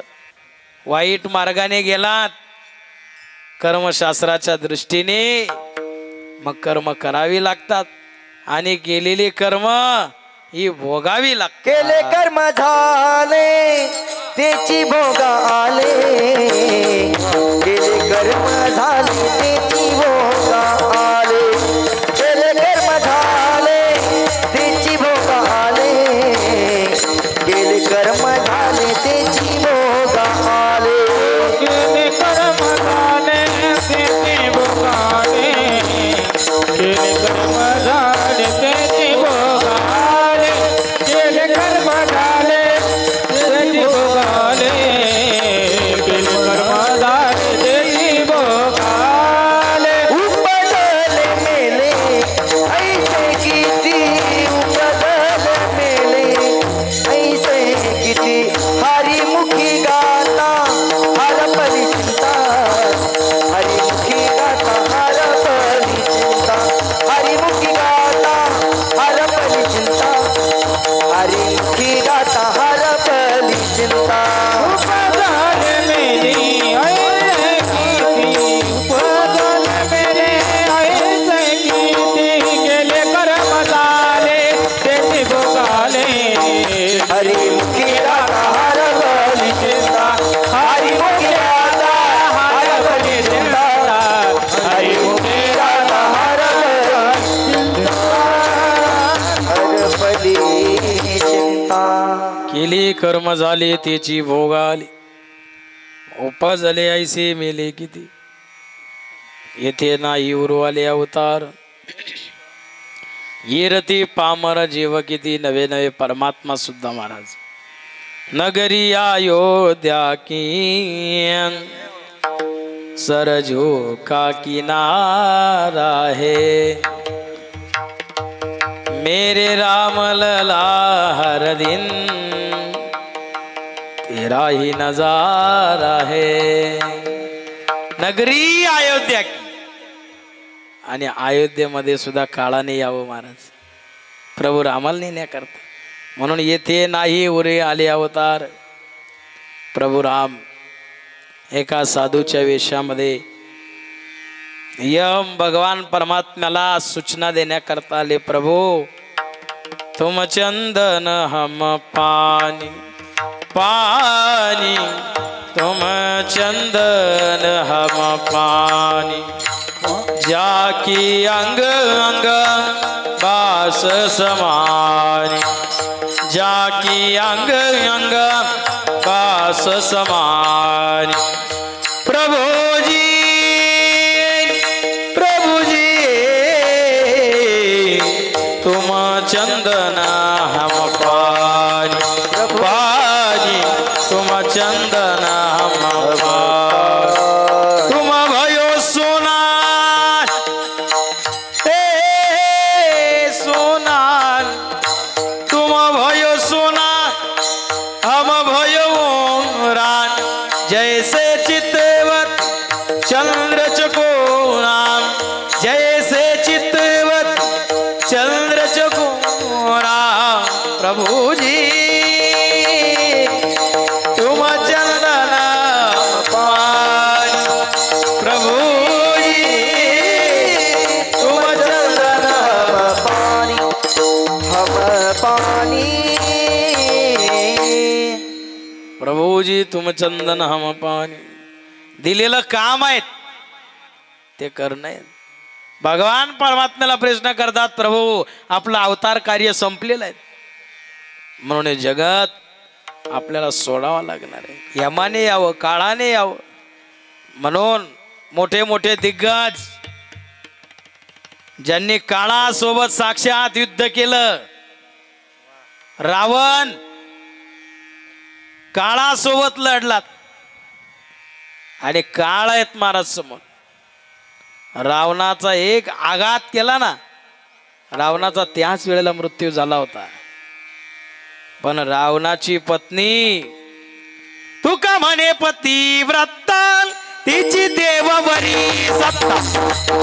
वाईट मार्गाने गेलात कर्मशास्त्राच्या दृष्टीने मग कर्म करावी लागतात आणि केलेली कर्म ही भोगावी लागतात. केले कर्म झाले त्याची भोगा आले. केले कर्म झाले त्याची भोगा आले. केले कर्म झाले त्याची भोगा आले. केले कर्म झाले त्याची भोगा आले. केले कर्म झाले त्याची भोगा आले. केले कर्म झाले त्याची भोगा आले. केले कर्म झाले त्याची भोगा आले. केले कर्म झाले त्याची भोगा आले. उपजले मेले ऐसे किती, उपजले मेले ऐसे किती. हरिमुखी गाता हरपली चिंता. हरिमुखी गाता हरपली चिंता. हरिमुखी गाता हरपली चिंता. हरिमुखी गाता हरपली चिंता. उपजले मेरे ऐसे कीर्ती. उपजले मेरे ऐसे कीर्ती. केले कर्म झाले त्याची भोगा आले. हरिमुखी गाता हरपली चिंता. हरिमुखी गाता हरपली चिंता. हरिमुखी गाता हरपली चिंता. केली कर्म झाले त्याची भोग आली. उपजले ऐसे मेले किती. येथे नाही उरवाले अवतार. येरती पामर जीव किती. नवे नवे परमात्मा सुद्धा महाराज. नगरी अयोध्या की सरजू का किनारा है. मेरे राम लला हर दिन तेरा ही नजारा है. नगरी अयोध्या की. आणि अयोध्येमध्ये सुद्धा काळाने यावं महाराज. प्रभू रामाला नेण्याकरता. म्हणून येथे नाही उरे आले अवतार. प्रभू राम एका साधूच्या वेशामध्ये यम भगवान परमात्म्याला सूचना देण्याकरता आले. प्रभू तुम चंदन हम पानी. पानी तुम चंदन हम पानी. जाकी अंग अंग बास समानी. जाकी अंग अंग बास समानी. प्रभु जी प्रभु जी तुम चंदन हम पानी. पानी तुम चंदन हम पानी. तुम भयो सोना सोना. तुम भयो सोना हम भयो रान. जैसे चितवत चंद्र चकोरा. जैसे चितवत प्रभुजी तुम चंदन हम पाणी. दिलेलं काम आहेत ते करणं. भगवान परमात्म्याला प्रश्न करतात, प्रभू आपलं अवतार कार्य संपलेलं आहे म्हणून हे जगत आपल्याला सोडावं लागणार आहे. यमाने यावं, काळाने यावं. म्हणून मोठे मोठे दिग्गज ज्यांनी काळासोबत साक्षात युद्ध केलं, रावण काळासोबत लढला आणि काळ आहेत महाराज समोर. रावणाचा एक आघात केला ना, रावणाचा त्याच वेळेला मृत्यू झाला होता. पण रावणाची पत्नी तुका म्हणे पतिव्रता, तिची देववरी सत्ता,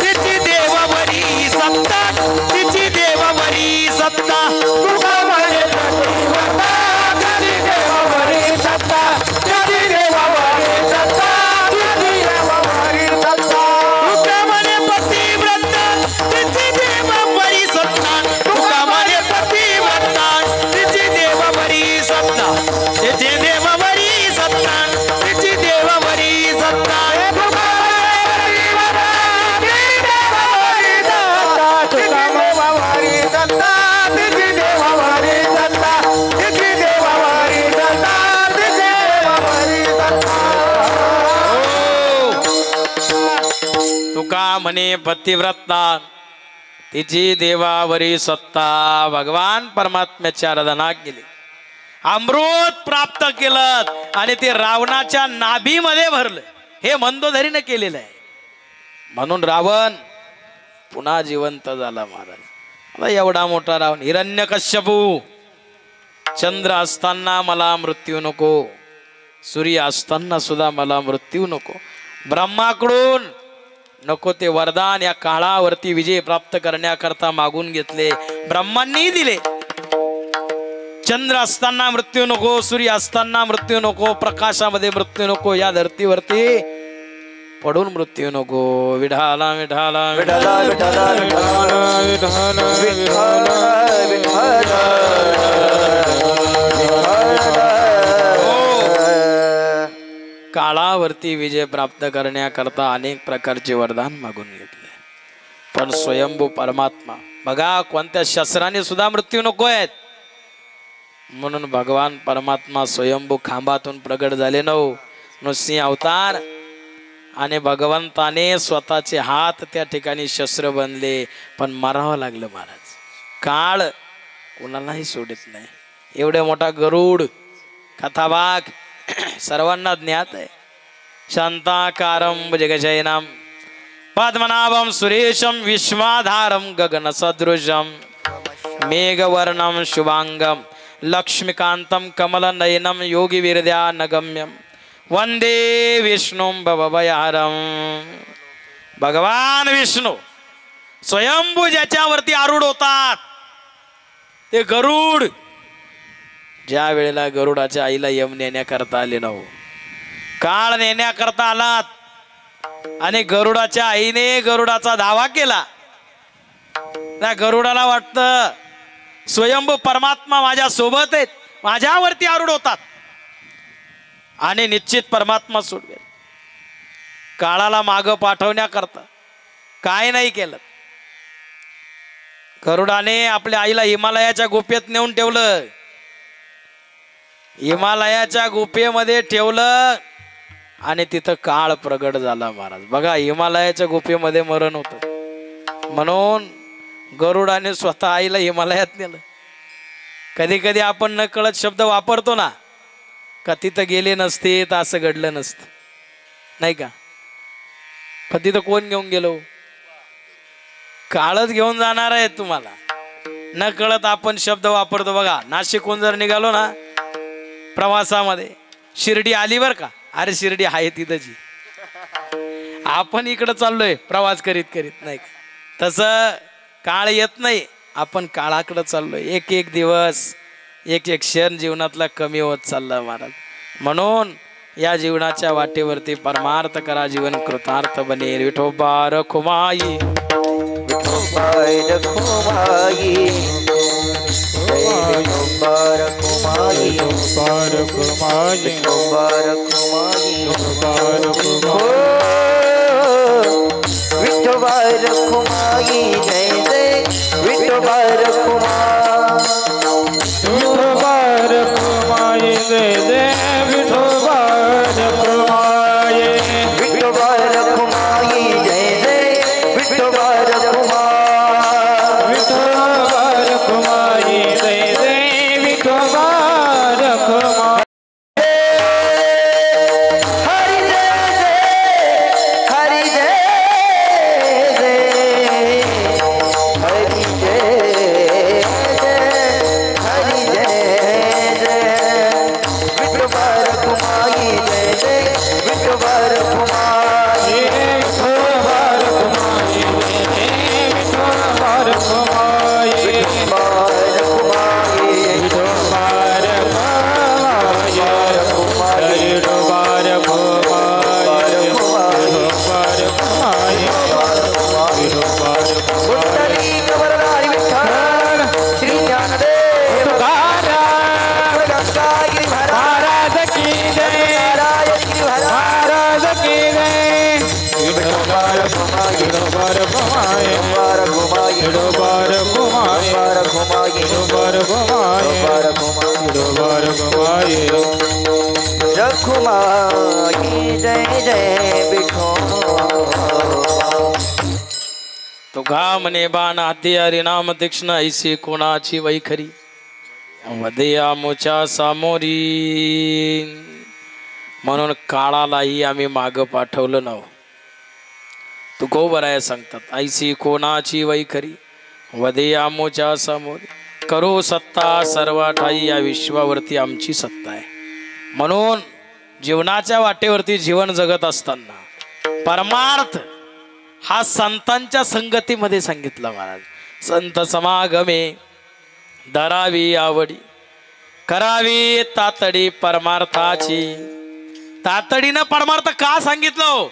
तिची देववरी सत्ता, तिची देववरी सत्ता. तुका म्हणे पतिव्रता, तिची देववरी सत्ता, तिची देववरी सत्ता, तिची देववरी सत्ता. तुका म्हणे पतिव्रता, तिची देववरी सत्ता, तुका म्हणे पतिव्रता, तिची देववरी सत्ता, तिची देववरी सत्ता, तिची देववरी सत्ता. तुका म्हणे पतिव्रता, तिची देवावरी सत्ता. भगवान परमात्म्याची आराधना केली, अमृत प्राप्त केलं आणि ते रावणाच्या नाभीमध्ये भरलं. हे मंदोदरीने केलेलं आहे. म्हणून रावण पुन्हा जिवंत झाला महाराज. आता एवढा मोठा रावण, हिरण्यकश्यपू, चंद्र असताना मला मृत्यू नको, सूर्य असताना सुद्धा मला मृत्यू नको. ब्रह्माकडून नको ते वरदान या काळावरती विजय प्राप्त करण्याकरता मागून घेतले, ब्रह्मांनी दिले. चंद्र असताना मृत्यू नको, सूर्य असताना मृत्यू नको, प्रकाशामध्ये मृत्यू नको, या धरतीवरती पडून मृत्यू नको. विठाला विठाला विठाला विठाला विठाला काळावरती विजय प्राप्त करण्याकरता अनेक प्रकारचे वरदान मागून घेतले. पण स्वयंभू परमात्मा बघा, कोणत्या शस्त्राने सुद्धा मृत्यू नको आहेत म्हणून भगवान परमात्मा स्वयंभू खांबातून प्रगट झाले. नृसिंह अवतार आणि भगवंताने स्वतःचे हात त्या ठिकाणी शस्त्र बनले. पण मारावं लागलं महाराज. काळ कोणालाही सोडित नाही. एवढे मोठा गरुड कथाभाग सर्वांना ज्ञात आहे. शांताकारं भुजगशयनं पद्मनाभं सुरेशं विश्वाधारं गगनसदृशं मेघवर्णं शुभांगं लक्ष्मीकांतं कमलनयनं योगिवीर्यानगम्यं वंदे विष्णुं भवभयहरं. भगवान विष्णू स्वयंभू ज्याच्यावरती आरूढ होतात ते गरुड, ज्या वेळेला गरुडाच्या आईला यम नेण्याकरता आले नव्ह, काळ नेण्याकरता आलात आणि गरुडाच्या आईने गरुडाचा धावा केला. त्या गरुडाला वाटतं स्वयंभू परमात्मा माझ्या सोबत आहेत, माझ्यावरती आरूढ होतात आणि निश्चित परमात्मा सोडवेल. काळाला माग पाठवण्याकरता काय नाही केलं. गरुडाने आपल्या आईला हिमालयाच्या गुफेत नेऊन ठेवलं. हिमालयाच्या गुफेमध्ये ठेवलं आणि तिथं काळ प्रगट झाला महाराज. बघा, हिमालयाच्या गुफेमध्ये मरण होतं म्हणून गरुडाने स्वतः आईला हिमालयात नेलं. कधी कधी आपण न कळत शब्द वापरतो ना, का तिथं गेले नसते तर असं घडलं नसतं, नाही का? पण तिथं कोण घेऊन गेलो? काळच घेऊन जाणार आहे तुम्हाला. न कळत आपण शब्द वापरतो. बघा, नाशिकहून जर निघालो ना प्रवासामध्ये, शिर्डी आली बर का, अरे शिर्डी आहे तिथंची, आपण इकडं चाललोय प्रवास करीत करीत, नाही का? तसं काळ येत नाही, आपण काळाकडे चाललोय. एक एक दिवस, एक एक क्षण जीवनातला कमी होत चालला महाराज. म्हणून या जीवनाच्या वाटेवरती परमार्थ करा, जीवन कृतार्थ बनेल. विठोबा रखुमाई, विठोबा रखुमाई, जय विठोबा रखुमाई. विठोबा रखुमाई विठोबा रखुमाई विठोबा ओ रखुमाई विठोबा रखुमाई जय जय विठोबा रखुमाई विठोबा रखुमाई जय जय विठोबा रखुमाई विठोबा रखुमाई जय जय विठोबा रखुमाई विठोबा रखुमाई जय जय विठोबा रखुमाई हरि जय जय हरि जय जय हरि जय जय हरि जय जय विठोबा रखुमाई जय जय विठोबा रखुमाई विठोबा रखुमाई जय जय विठोबा रखुमाई विठोबा रखुमाई विठोबा रखुमाई विठोबा रखुमाई विठोबा रखुमाई विठोबा रखुमाई कुंडली कमरधारी विठ्ठल श्री ज्ञानदेव तुकाराम गंगागिरी महाराज की जय महाराज गिरी महाराज की जय विठोबा रखुमाई विठोबा रखुमाई विठोबा रखुमाई विठोबा रखुमाई विठोबा रखुमाई रखुमाई जय जय विठो तुघा म्हणे बाण हाती हरिनाम तीक्ष्ण ऐसी कोणाची वैखरी वदया मोच्या सामोरी म्हणून काळालाही आम्ही माग पाठवलं नाव तुकोबराया सांगतात ऐसी कोणाची वैखरी वदया मोच्या समोरी करो सत्ता सर्व ठाई या विश्वावरती आमची सत्ता आहे म्हणून जीवनाच्या वाटेवरती जीवन जगत असताना परमार्थ हा संतांच्या संगतीमध्ये सांगितला महाराज संत समागमे धरावी आवडी करावी तातडी परमार्थाची तातडीनं परमार्थ का सांगितलं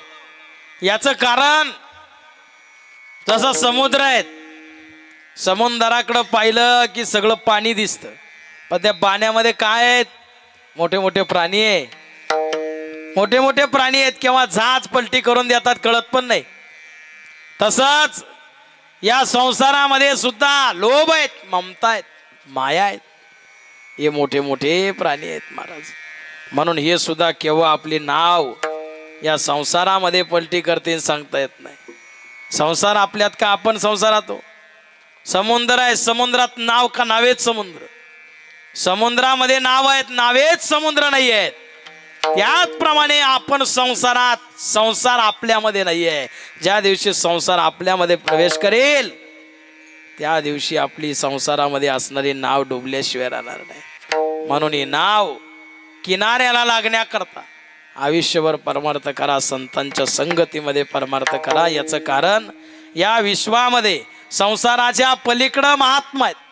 याचं कारण जसा समुद्र आहे समुद्राकडं पाहिलं की सगळं पाणी दिसतं पण त्या पाण्यामध्ये काय आहेत मोठे मोठे प्राणी आहे मोठे मोठे प्राणी आहेत किंवा जहाज पलटी करून देतात कळत पण नाही तसंच या संसारामध्ये सुद्धा लोभ आहेत ममता आहेत माया आहेत हे मोठे मोठे प्राणी आहेत महाराज म्हणून हे सुद्धा केव्हा आपली नाव या संसारामध्ये पलटी करते सांगता येत नाही संसार आपल्यात का आपण संसारात हो समुद्र आहे समुद्रात नाव का नावेच समुद्र समुद्रामध्ये नाव आहेत नावेच समुद्र नाही आहेत त्याचप्रमाणे आपण संसारात संसार आपल्यामध्ये नाही आहे ज्या दिवशी संसार आपल्यामध्ये प्रवेश करेल त्या दिवशी आपली संसारामध्ये असणारी नाव डुबल्याशिवाय राहणार नाही म्हणून हे नाव किनाऱ्याला लागण्याकरता आयुष्यभर परमार्थ करा संतांच्या संगतीमध्ये परमार्थ करा याचं कारण या विश्वामध्ये संसाराच्या पलीकडं महात्मा आहेत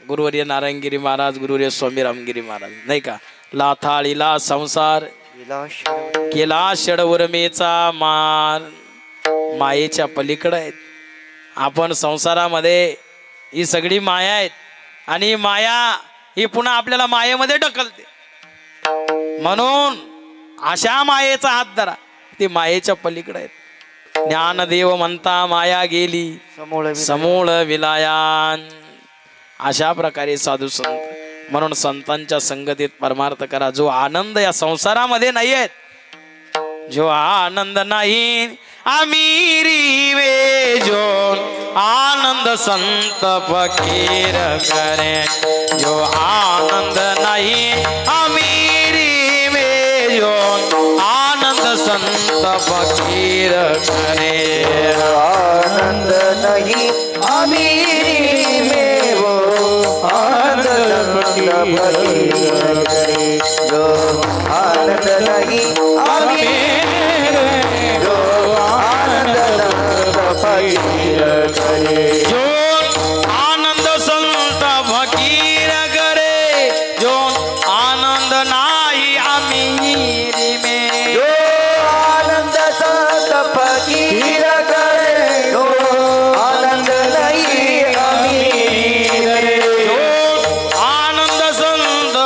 गुरुवर्य नारायणगिरी महाराज गुरुवर्य स्वामी रामगिरी महाराज नाही का लाथाळीला संसार केला षडवर्मेचा मार मायेच्या पलीकडे आहेत आपण संसारामध्ये ही सगळी माया आहेत आणि माया ही पुन्हा आपल्याला मायेमध्ये ढकलते म्हणून अशा मायेचा हात धरा ती मायेच्या पलीकडे आहेत ज्ञानदेव म्हणता माया गेली समूळ विलायान अशा प्रकारे साधू संत म्हणून संतांच्या संगतीत परमार्थ करा जो आनंद या संसारामध्ये नाही आहेत जो आनंद नाही अमीरी वे जो आनंद संत फकीर करे जो आनंद नहीं अमीरी में जो आनंद संत फकीर करे आनंद नहीं अमीरी में वो आनंद फकीर करे जो आनंद नहीं अमीरी में जो आनंद फकीर करे जो आनंद संत फकीर करे जो आनंद नाही अमीरी में जो आनंद संत फकीर करे जो आनंद नहीं अमीर करे जो आनंद संत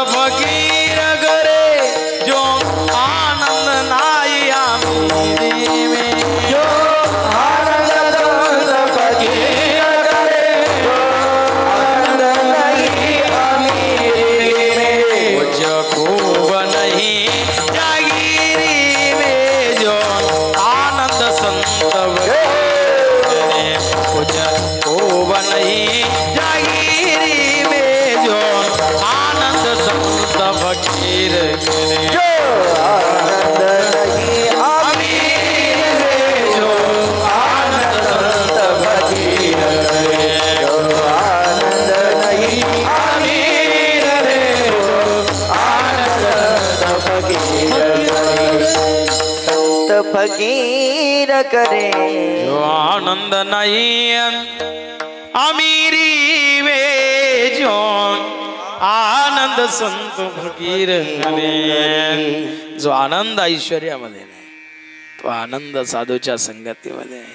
फकीर करे जो आनंद नहीं अमीरी वे जो आनंद संत फकीर करे. जो आनंद ऐश्वर्यामध्ये नाही तो आनंद साधूच्या संगतीमध्ये आहे.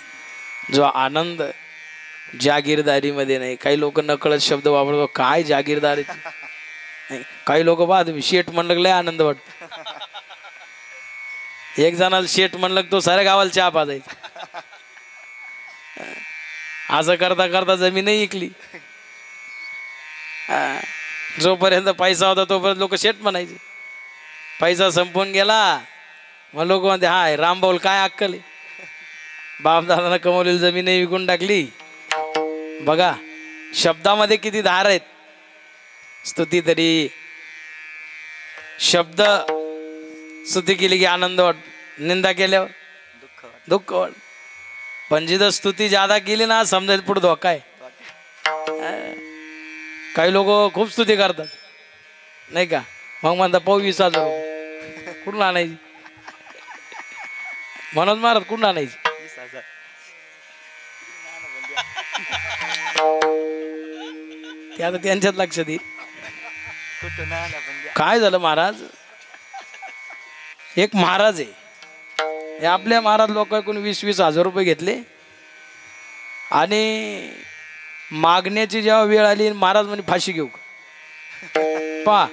जो आनंद जागीरदारीमध्ये नाही. काही लोक नकळत शब्द वापरतो काय जागीरदारी. काही लोक बाद शेठ म्हणलं लय आनंद वाटतो. एक जणाला शेठ म्हणलं तो साऱ्या गावाला चहा पाजायचा. असं करता करता जमीनही इकली. जोपर्यंत पैसा होता तोपर्यंत लोक शेठ म्हणायचे. पैसा संपून गेला मग लोक म्हणते हाय रामभाऊल काय अक्कल आहे. बापदादानं कमवलेली जमीनही विकून टाकली. बघा शब्दामध्ये किती धार आहेत. स्तुती तरी शब्द स्तुती केली की आनंद वाट, निंदा केल्यावर दुःख वाट. पण जिथं स्तुती ज्यादा केली ना समजायला पुढे धोका आहे. काही लोक खूप स्तुती करतात नाही का. मग म्हणतात 20,000 कुठून आणायची म्हणत मारत कुठून आणायची. ते आता त्यांच्यात लक्षात येईल. काय झालं महाराज. एक महाराज आहे आपल्या महाराज लोकांकडून 20,000 रुपये घेतले आणि मागण्याची जेव्हा वेळ आली महाराज म्हणे फाशी घेऊ पा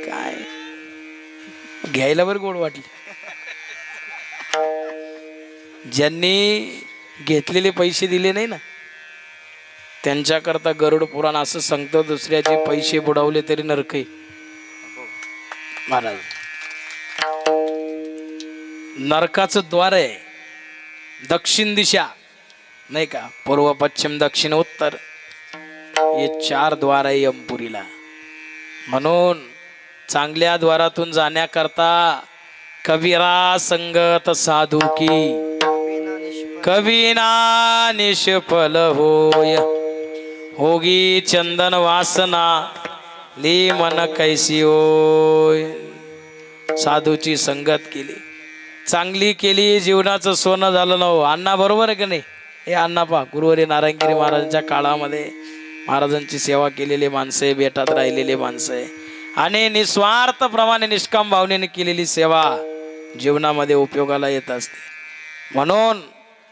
काय घ्यायला बरं गोड वाटले. ज्यांनी घेतलेले पैसे दिले नाही ना त्यांच्याकरता गरुड पुराण असं सांगतं दुसऱ्याचे पैसे बुडवले तरी नरक आहे. महाराज नरकाचं द्वार आहे दक्षिण दिशा नाही का. पूर्व पश्चिम दक्षिण उत्तर हे 4 द्वार आहे यमपुरीला. म्हणून चांगल्या द्वारातून जाण्याकरता कबीरा संगत साधू की कवीना निष्फल होय होगी चंदन वासना ली मन कैसी होय. साधूची संगत केली चांगली केली जीवनाचं सोनं झालं ना हो. अण्णा बरोबर आहे का नाही. हे अण्णा पा गुरुवारी नारायणगिरी महाराजांच्या काळामध्ये महाराजांची सेवा केलेली माणसं आहे. बेटात राहिलेली माणसं आहे आणि निस्वार्थप्रमाणे निष्काम भावनेने केलेली सेवा जीवनामध्ये उपयोगाला येत असते. म्हणून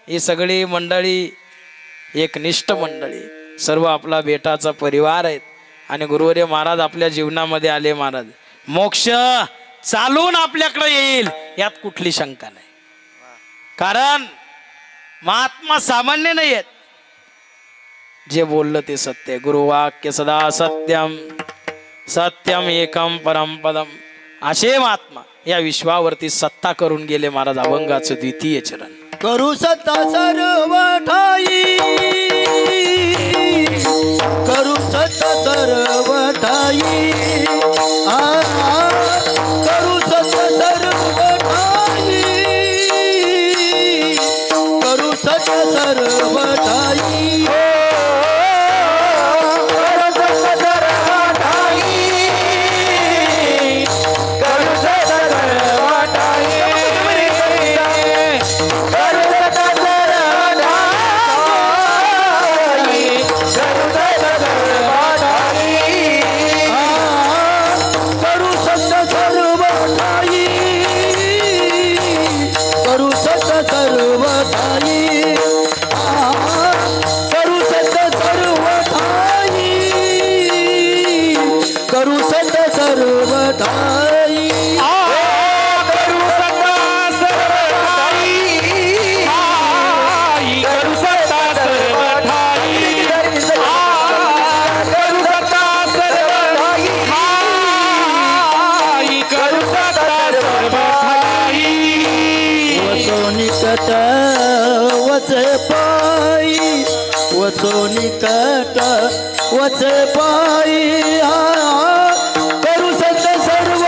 ही सगळी मंडळी एक निष्ठ मंडळी सर्व आपला बेटाचा परिवार आहेत आणि गुरुवर्य महाराज आपल्या जीवनामध्ये आले. महाराज मोक्ष चालून आपल्याकडे येईल यात कुठली शंका नाही. कारण महात्मा सामान्य नाही आहेत. जे बोललं ते सत्य. गुरुवाक्य सदा सत्यम सत्यम एकम परम पदम. असे महात्मा या विश्वावरती सत्ता करून गेले. महाराज अभंगाचं 2 चरण. करू सत्ता सर्व ठाई करू सत्ता सर्व ठाई करू सत्ता सर्व ठाई करू सत्ता सर्व ठाई सोनिकट वचे पायी करू सत सर्व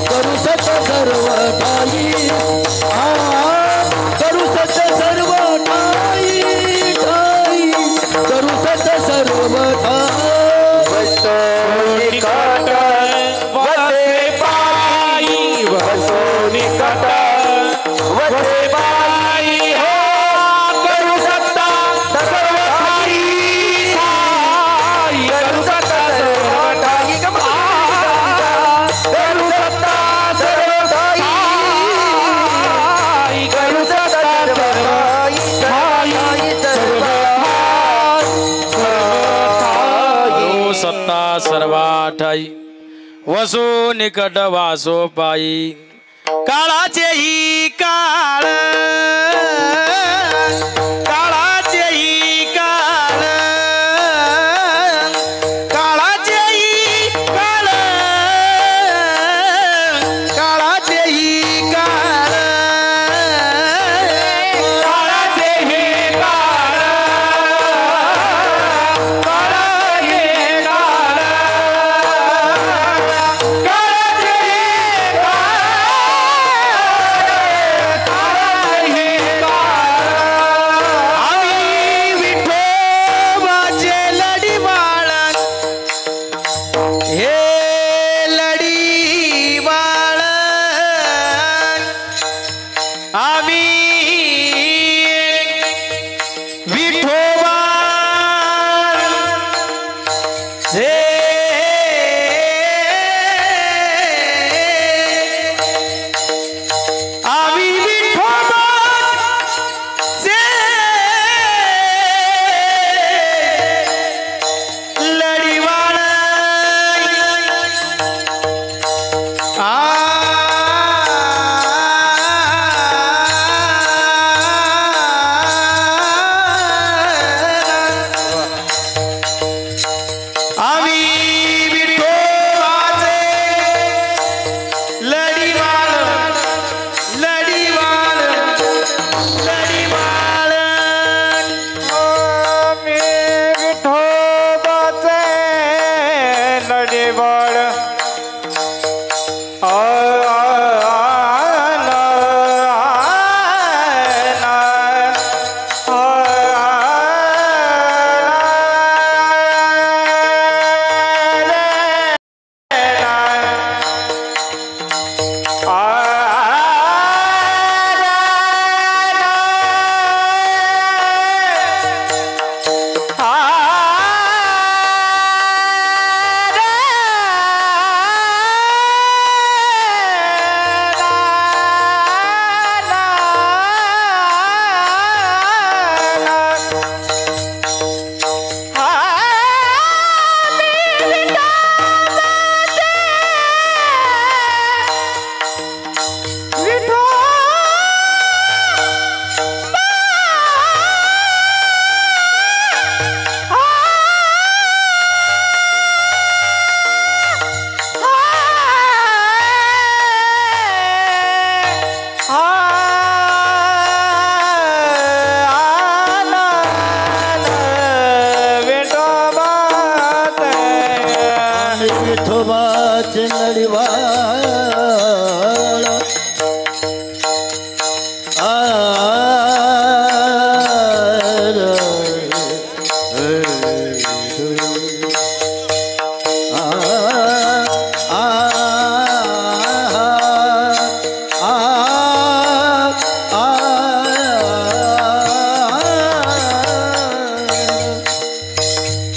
करू सत सर्व ठाई करू सत सर्व ठाई ठाई करू सत सर्व ठाई सोनिकट वाठाई वसो निकट वासो पाई काळाचे ही काळ काळाचे ही काळ काळाचे ही काळ काळाचे ही काळ काळाचे ही काळ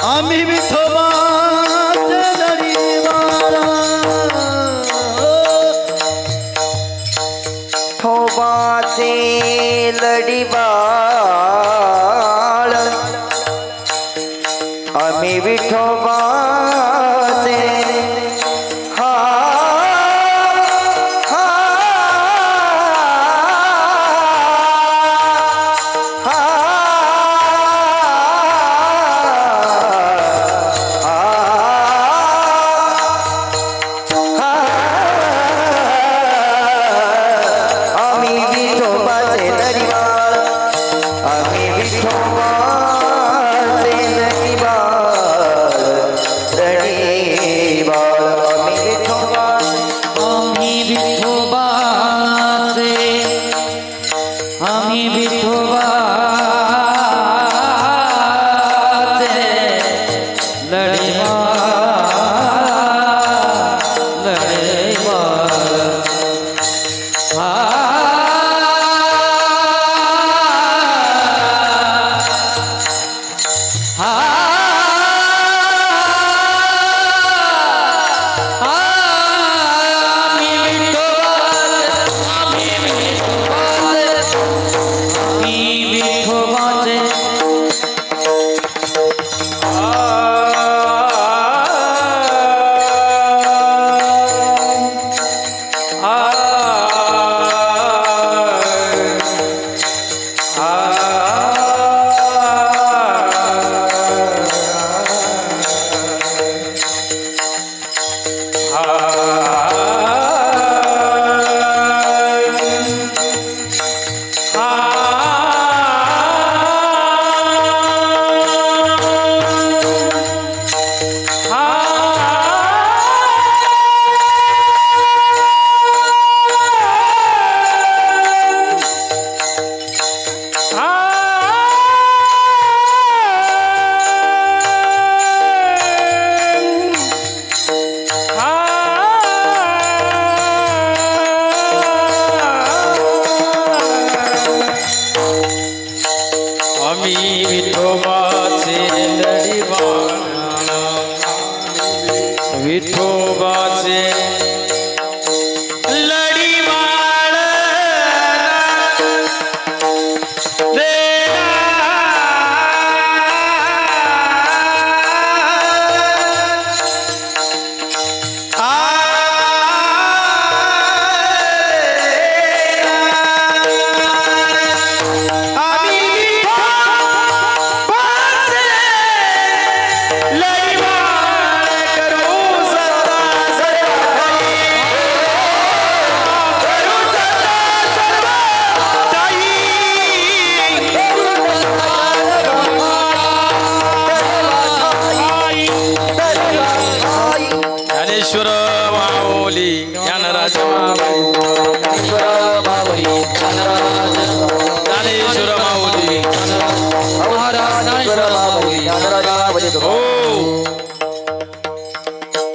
आम्ही विठोबाचे लढीवार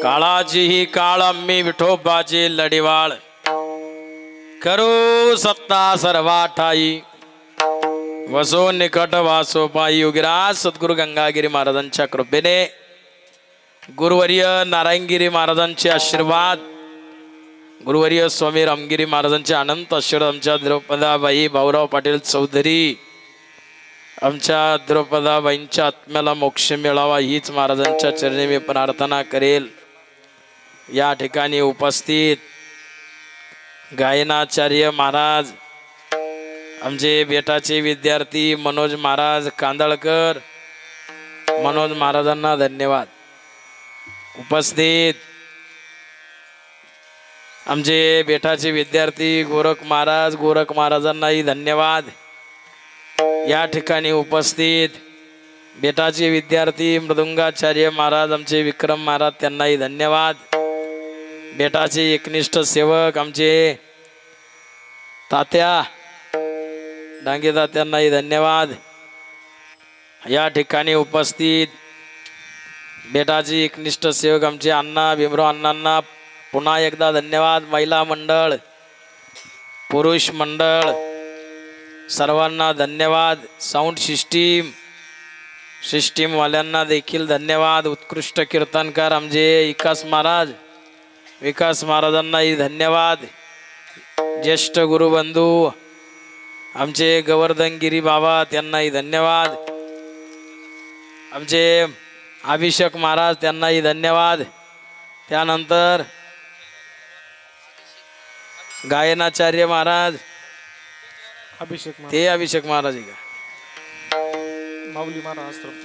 काळाची ही काळ आम्ही विठोबाची लढीवाळ करू सत्ता सर्वा ठाई वसो निकट वासो पायी योगीराज सद्गुरु गंगागिरी महाराजांच्या कृपेने गुरुवर्य नारायणगिरी महाराजांचे आशीर्वाद गुरुवर्य स्वामी रामगिरी महाराजांचे अनंत आशीर्वाद आमच्या द्रौपदाबाई भाऊराव पाटील चौधरी आमच्या द्रौपदाबाईंच्या आत्म्याला मोक्ष मिळावा हीच महाराजांच्या चरणी मी प्रार्थना करेल। या ठिकाणी उपस्थित गायनाचार्य महाराज आमचे बेटाचे विद्यार्थी मनोज महाराज कांदळकर मनोज महाराजांना धन्यवाद। उपस्थित आमचे बेटाचे विद्यार्थी गोरख महाराजांनाही धन्यवाद। या ठिकाणी उपस्थित बेटाचे विद्यार्थी मृदुंगाचार्य महाराज आमचे विक्रम महाराज त्यांनाही धन्यवाद। बेटाचे एकनिष्ठ सेवक आमचे तात्या डांगे तात्यांनाही धन्यवाद। या ठिकाणी उपस्थित बेटाचे एकनिष्ठ सेवक आमचे अण्णा भीमराव अण्णांना पुन्हा एकदा धन्यवाद। महिला मंडळ पुरुष मंडळ सर्वांना धन्यवाद। साऊंड सिस्टीम वाल्यांना देखील धन्यवाद। उत्कृष्ट कीर्तनकार आमचे विकास महाराजांनाही धन्यवाद। ज्येष्ठ गुरुबंधू आमचे गोवर्धनगिरी बाबा त्यांनाही धन्यवाद। आमचे अभिषेक महाराज त्यांनाही धन्यवाद। त्यानंतर गायनाचार्य महाराज अभिषेक महाराज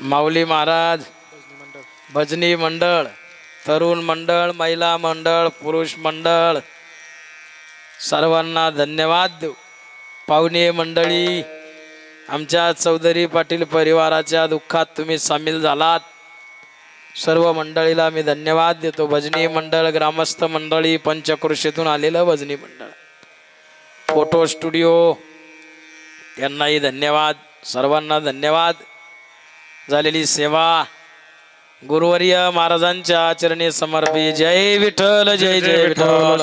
माऊली महाराज भजनी मंडळ तरुण मंडळ महिला मंडळ पुरुष मंडळ सर्वांना धन्यवाद देऊ। पाहुणे मंडळी आमच्या चौधरी पाटील परिवाराच्या दुःखात तुम्ही सामील झालात सर्व मंडळीला मी धन्यवाद देतो। भजनी मंडळ ग्रामस्थ मंडळी पंचक्रोशीतून आलेलं भजनी मंडळ फोटो स्टुडिओ त्यांनाही धन्यवाद। सर्वांना धन्यवाद। झालेली सेवा गुरुवर्य महाराजांच्या चरणी समर्पी। जय विठ्ठल जय जय विठ्ठल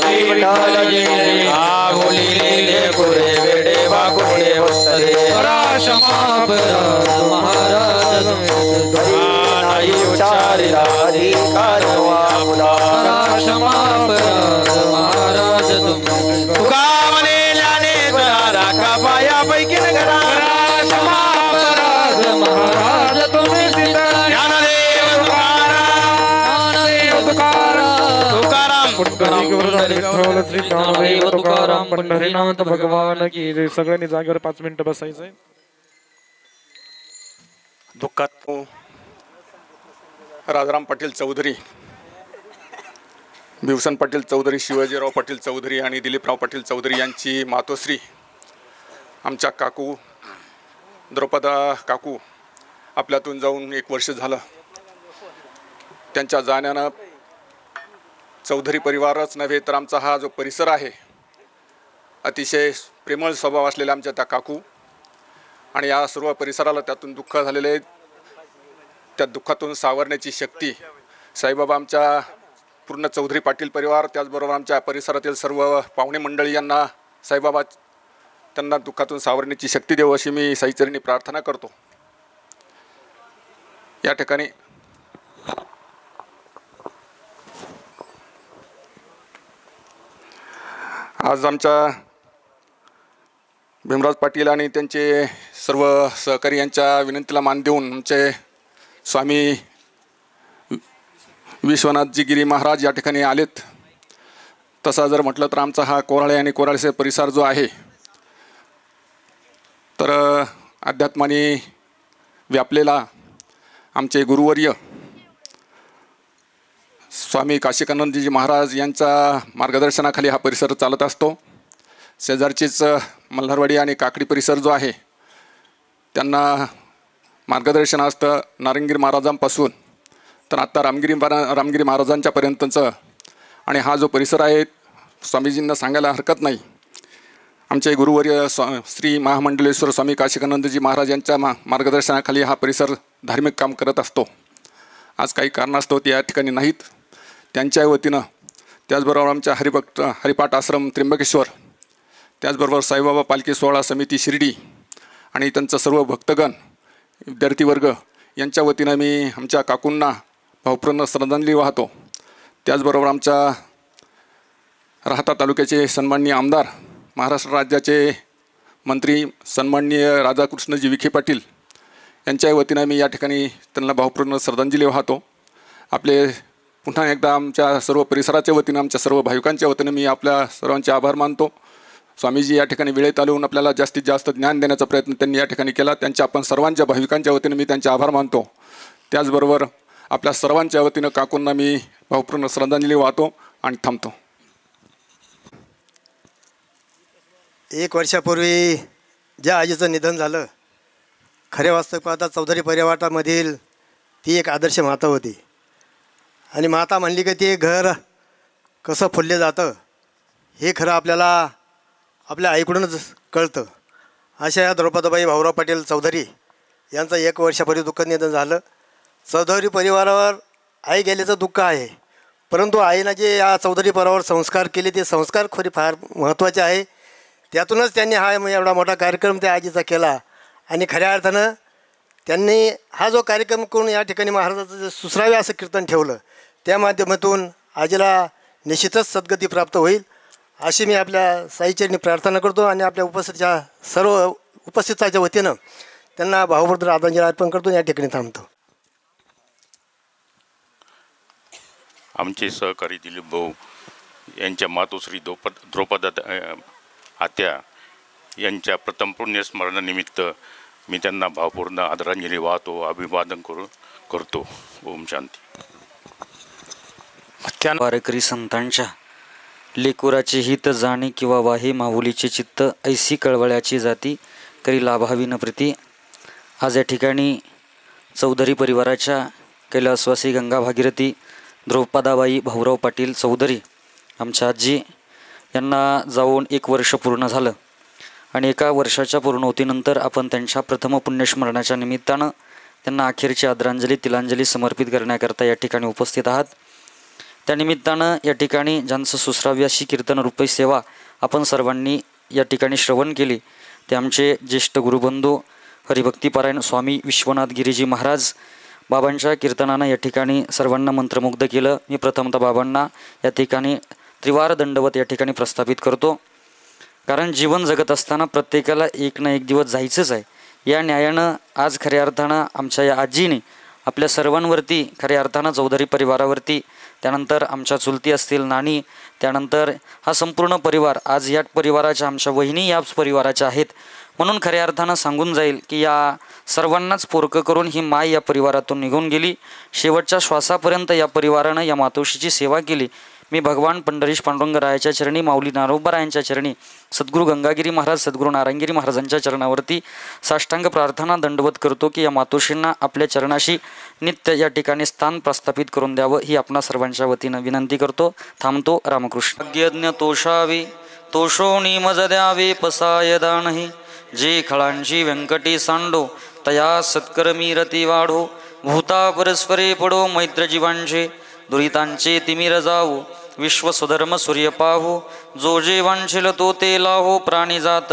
तुकाराम पंढरीनाथ भगवान की जय। सगळ्यांनी जागेवर 5 मिनिटं बसायचंय। दुःखात राजाराम पाटील चौधरी भिवसन पाटील चौधरी, शिवाजीराव पाटील चौधरी आणि दिलीपराव पाटील चौधरी यांची मातोश्री आमच्या काकू द्रौपदा काकू आपल्यातून जाऊन 1 वर्ष झालं. त्यांच्या जाण्यानं चौधरी परिवारच नव्हे तर आमचा हा जो परिसर आहे, अतिशय प्रेमळ स्वभाव असलेल्या आमच्या त्या काकू आणि या सर्व परिसराला त्यातून दुःख झालेले आहे. त्या दुःखातून सावरण्याची शक्ती साईबाबा आमच्या पूर्ण चौधरी पाटील परिवार, त्याचबरोबर आमच्या परिसरातील सर्व पाहुणे मंडळी यांना साईबाबा त्यांना दुःखातून सावरण्याची शक्ती देव अशी मी साईचरणी प्रार्थना करतो. या ठिकाणी आज आमच्या भीमराज पाटील आणि त्यांचे सर्व सहकारी यांच्या विनंतीला मान देऊन आमचे स्वामी विश्वनाथजी गिरी महाराज या ठिकाणी आलेत. तसा जर म्हटलं तर आमचा हा कोराळे आणि कोराळेचे परिसर जो आहे तर अध्यात्माने व्यापलेला आमचे गुरुवर्य स्वामी काशिकानंदजी महाराज यांच्या मार्गदर्शनाखाली हा परिसर चालत असतो. शेजारचीच मल्हारवाडी आणि काकडी परिसर जो आहे त्यांना मार्गदर्शन असतं नारंगीर महाराजांपासून तर आत्ता रामगिरी महाराजांच्यापर्यंतचं. आणि हा जो परिसर आहे स्वामीजींना सांगायला हरकत नाही, आमचे गुरुवर्य श्री महामंडलेश्वर स्वामी काशिकानंदजी महाराज यांच्या मार्गदर्शनाखाली हा परिसर धार्मिक काम करत असतो. आज काही कारणास्तव ते या ठिकाणी नाहीत. त्यांच्या वतीनं त्याचबरोबर आमच्या हरिपाठ आश्रम त्र्यंबकेश्वर, त्याचबरोबर साईबाबा पालखी सोहळा समिती शिर्डी आणि त्यांचं सर्व भक्तगण विद्यार्थी वर्ग यांच्या वतीनं मी आमच्या काकूंना भावपूर्ण श्रद्धांजली वाहतो. त्याचबरोबर आमच्या राहता तालुक्याचे सन्माननीय आमदार, महाराष्ट्र राज्याचे मंत्री सन्माननीय राधाकृष्णजी विखे पाटील यांच्या वतीनं मी या ठिकाणी त्यांना भावपूर्ण श्रद्धांजली वाहतो. आपले पुन्हा एकदा आमच्या सर्व परिसराच्या वतीनं आमच्या सर्व भाविकांच्या वतीनं मी आपल्या सर्वांचे आभार मानतो. स्वामीजी या ठिकाणी वेळेत आले आपल्याला जास्तीत जास्त ज्ञान देण्याचा प्रयत्न त्यांनी या ठिकाणी केला. त्यांच्या आपण सर्वांच्या भाविकांच्या वतीनं मी त्यांचे आभार मानतो. त्याचबरोबर आपल्या सर्वांच्या वतीनं काकूंना मी भावपूर्ण श्रद्धांजली वाहतो आणि थांबतो. 1 वर्षापूर्वी ज्या आजीचं निधन झालं, खऱ्या वास्तविक पाहता चौधरी परिवारामधील ती एक आदर्श माता होती. आणि माता म्हणली की ते घर कसं फुलले जातं हे खरं आपल्याला आपल्या आईकडूनच कळतं. अशा या द्रौपदाबाई भाऊराव पाटील चौधरी यांचं 1 वर्षापूर्वी दुःखद निधन झालं. चौधरी परिवारावर आई गेल्याचं दुःख आहे, परंतु आईनं जे या चौधरी परिवारावर संस्कार केले ते संस्कार खरी फार महत्त्वाचे आहे. त्यातूनच त्यांनी हा एवढा मोठा कार्यक्रम त्या आजीचा केला. आणि खऱ्या अर्थानं त्यांनी हा जो कार्यक्रम करून या ठिकाणी महाराजाचं सुसरावे असं कीर्तन ठेवलं, त्या माध्यमातून आजीला निश्चितच सद्गती प्राप्त होईल अशी मी आपल्या साईचरणी प्रार्थना करतो. आणि आपल्या सर्व उपस्थिताच्या वतीनं त्यांना भावपूर्ण आदरांजली अर्पण करतो. या ठिकाणी थांबतो. आमचे सहकारी दिलीप भाऊ यांच्या मातोश्री द्रौपदा आत्या यांच्या प्रथम पुण्यस्मरणानिमित्त मी त्यांना भावपूर्ण आदरांजली वाहतो, अभिवादन करतो. ओम शांती. वारकरी संतांच्या लेकुराचे हित जाणे किंवा वाहे माऊलीचे चित्त ऐसी कळवळ्याची जाती करी लाभावी न प्रीती. आज या ठिकाणी चौधरी परिवाराच्या कैलासवासी गंगा भागीरथी द्रौपदाबाई भाऊराव पाटील चौधरी आमच्या आजी यांना जाऊन 1 वर्ष पूर्ण झालं. आणि 1 वर्षाच्या पूर्णवतीनंतर आपण त्यांच्या प्रथम पुण्यस्मरणाच्या निमित्तानं त्यांना अखेरची आदरांजली तिलांजली समर्पित करण्याकरता या ठिकाणी उपस्थित आहात. त्यानिमित्तानं या ठिकाणी ज्यांचं सुश्राव्य अशी कीर्तनरूपी सेवा आपण सर्वांनी या ठिकाणी श्रवण केली ते आमचे ज्येष्ठ गुरुबंधू हरिभक्तीपारायण स्वामी विश्वनाथ गिरीजी महाराज. बाबांच्या कीर्तनानं या ठिकाणी सर्वांना मंत्रमुग्ध केलं. मी प्रथमतः बाबांना या ठिकाणी त्रिवार दंडवत या ठिकाणी प्रस्थापित करतो. कारण जीवन जगत असताना प्रत्येकाला एक ना एक दिवस जायचंच आहे. या न्यायानं आज खऱ्या अर्थानं आमच्या या आजीने आपल्या सर्वांवरती खऱ्या अर्थानं चौधरी परिवारावरती, त्यानंतर आमच्या चुलती असतील नानी, त्यानंतर हा संपूर्ण परिवार, आज या परिवाराच्या आमच्या वहिनी याच परिवाराच्या आहेत. म्हणून खऱ्या अर्थानं सांगून जाईल की या सर्वांनाच पोरकं करून ही माय या परिवारातून निघून गेली. शेवटच्या श्वासापर्यंत या परिवारानं या मातोश्रीची सेवा केली. मी भगवान पंढरीश पांडुरंगरायाच्या चरणी, माऊली नारोबारायांच्या चरणी, सद्गुरू गंगागिरी महाराज, सद्गुरू नारायणगिरी महाराजांच्या चरणावरती साष्टांग प्रार्थना दंडवत करतो की या मातोश्रींना आपल्या चरणाशी नित्य या ठिकाणी स्थान प्रस्थापित करून द्यावं ही आपणा सर्वांच्या वतीनं विनंती करतो. थांबतो. रामकृष्ण. यज्ञ तोषावे तोषोणी मज द्यावे पसाय दानही, जे खळांची व्यंकटी सांडो तया सत्कर्मी रती वाढो. भूता परस्परे पडो मैत्र जीवांचे, दुरितांचे तिमिर जावो. विश्व सुधर्म सूर्य पाहो, जो जे वांछेल तो ते लाहो. प्राणी जात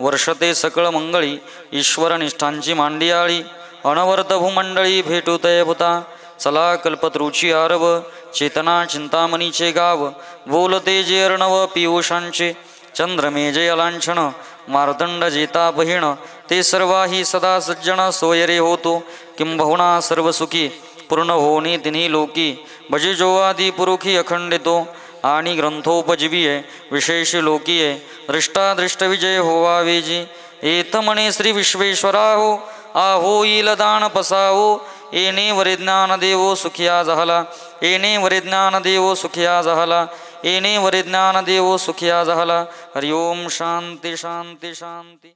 वर्षते सकळ मंगळी, ईश्वर निष्ठांची मांडियाळी. अनवर्त भूमंडळी भेटू तय भूता, चला कल्पतरूची आरव. चेतना चिंतामणीचे गाव, बोलते जे अर्णव पियुषांचे. चंद्रमेजय लांछन मार्तंड जेता बहीण, ते सर्वाही सदा सज्जन सोयरे होतो. किंबहुना सर्व सुखी पूर्ण होणे तिन्ही लोकी, भजे जो आदि पुरुखी अखंडितो. आणि ग्रंथोपजीवीये विशेष लोकीये, दृष्टादृष्ट विजय होवावे जी. एत म्हणे श्री विश्वेश्वरा हो, आहो येईल दान पसावो. येणे वरे ज्ञान देवो सुखिया झाला, येणे वरे ज्ञान देवो सुखिया झाला, येणे वरे ज्ञान देवो सुखिया झाला. हरिओम. शांती शांती शांती.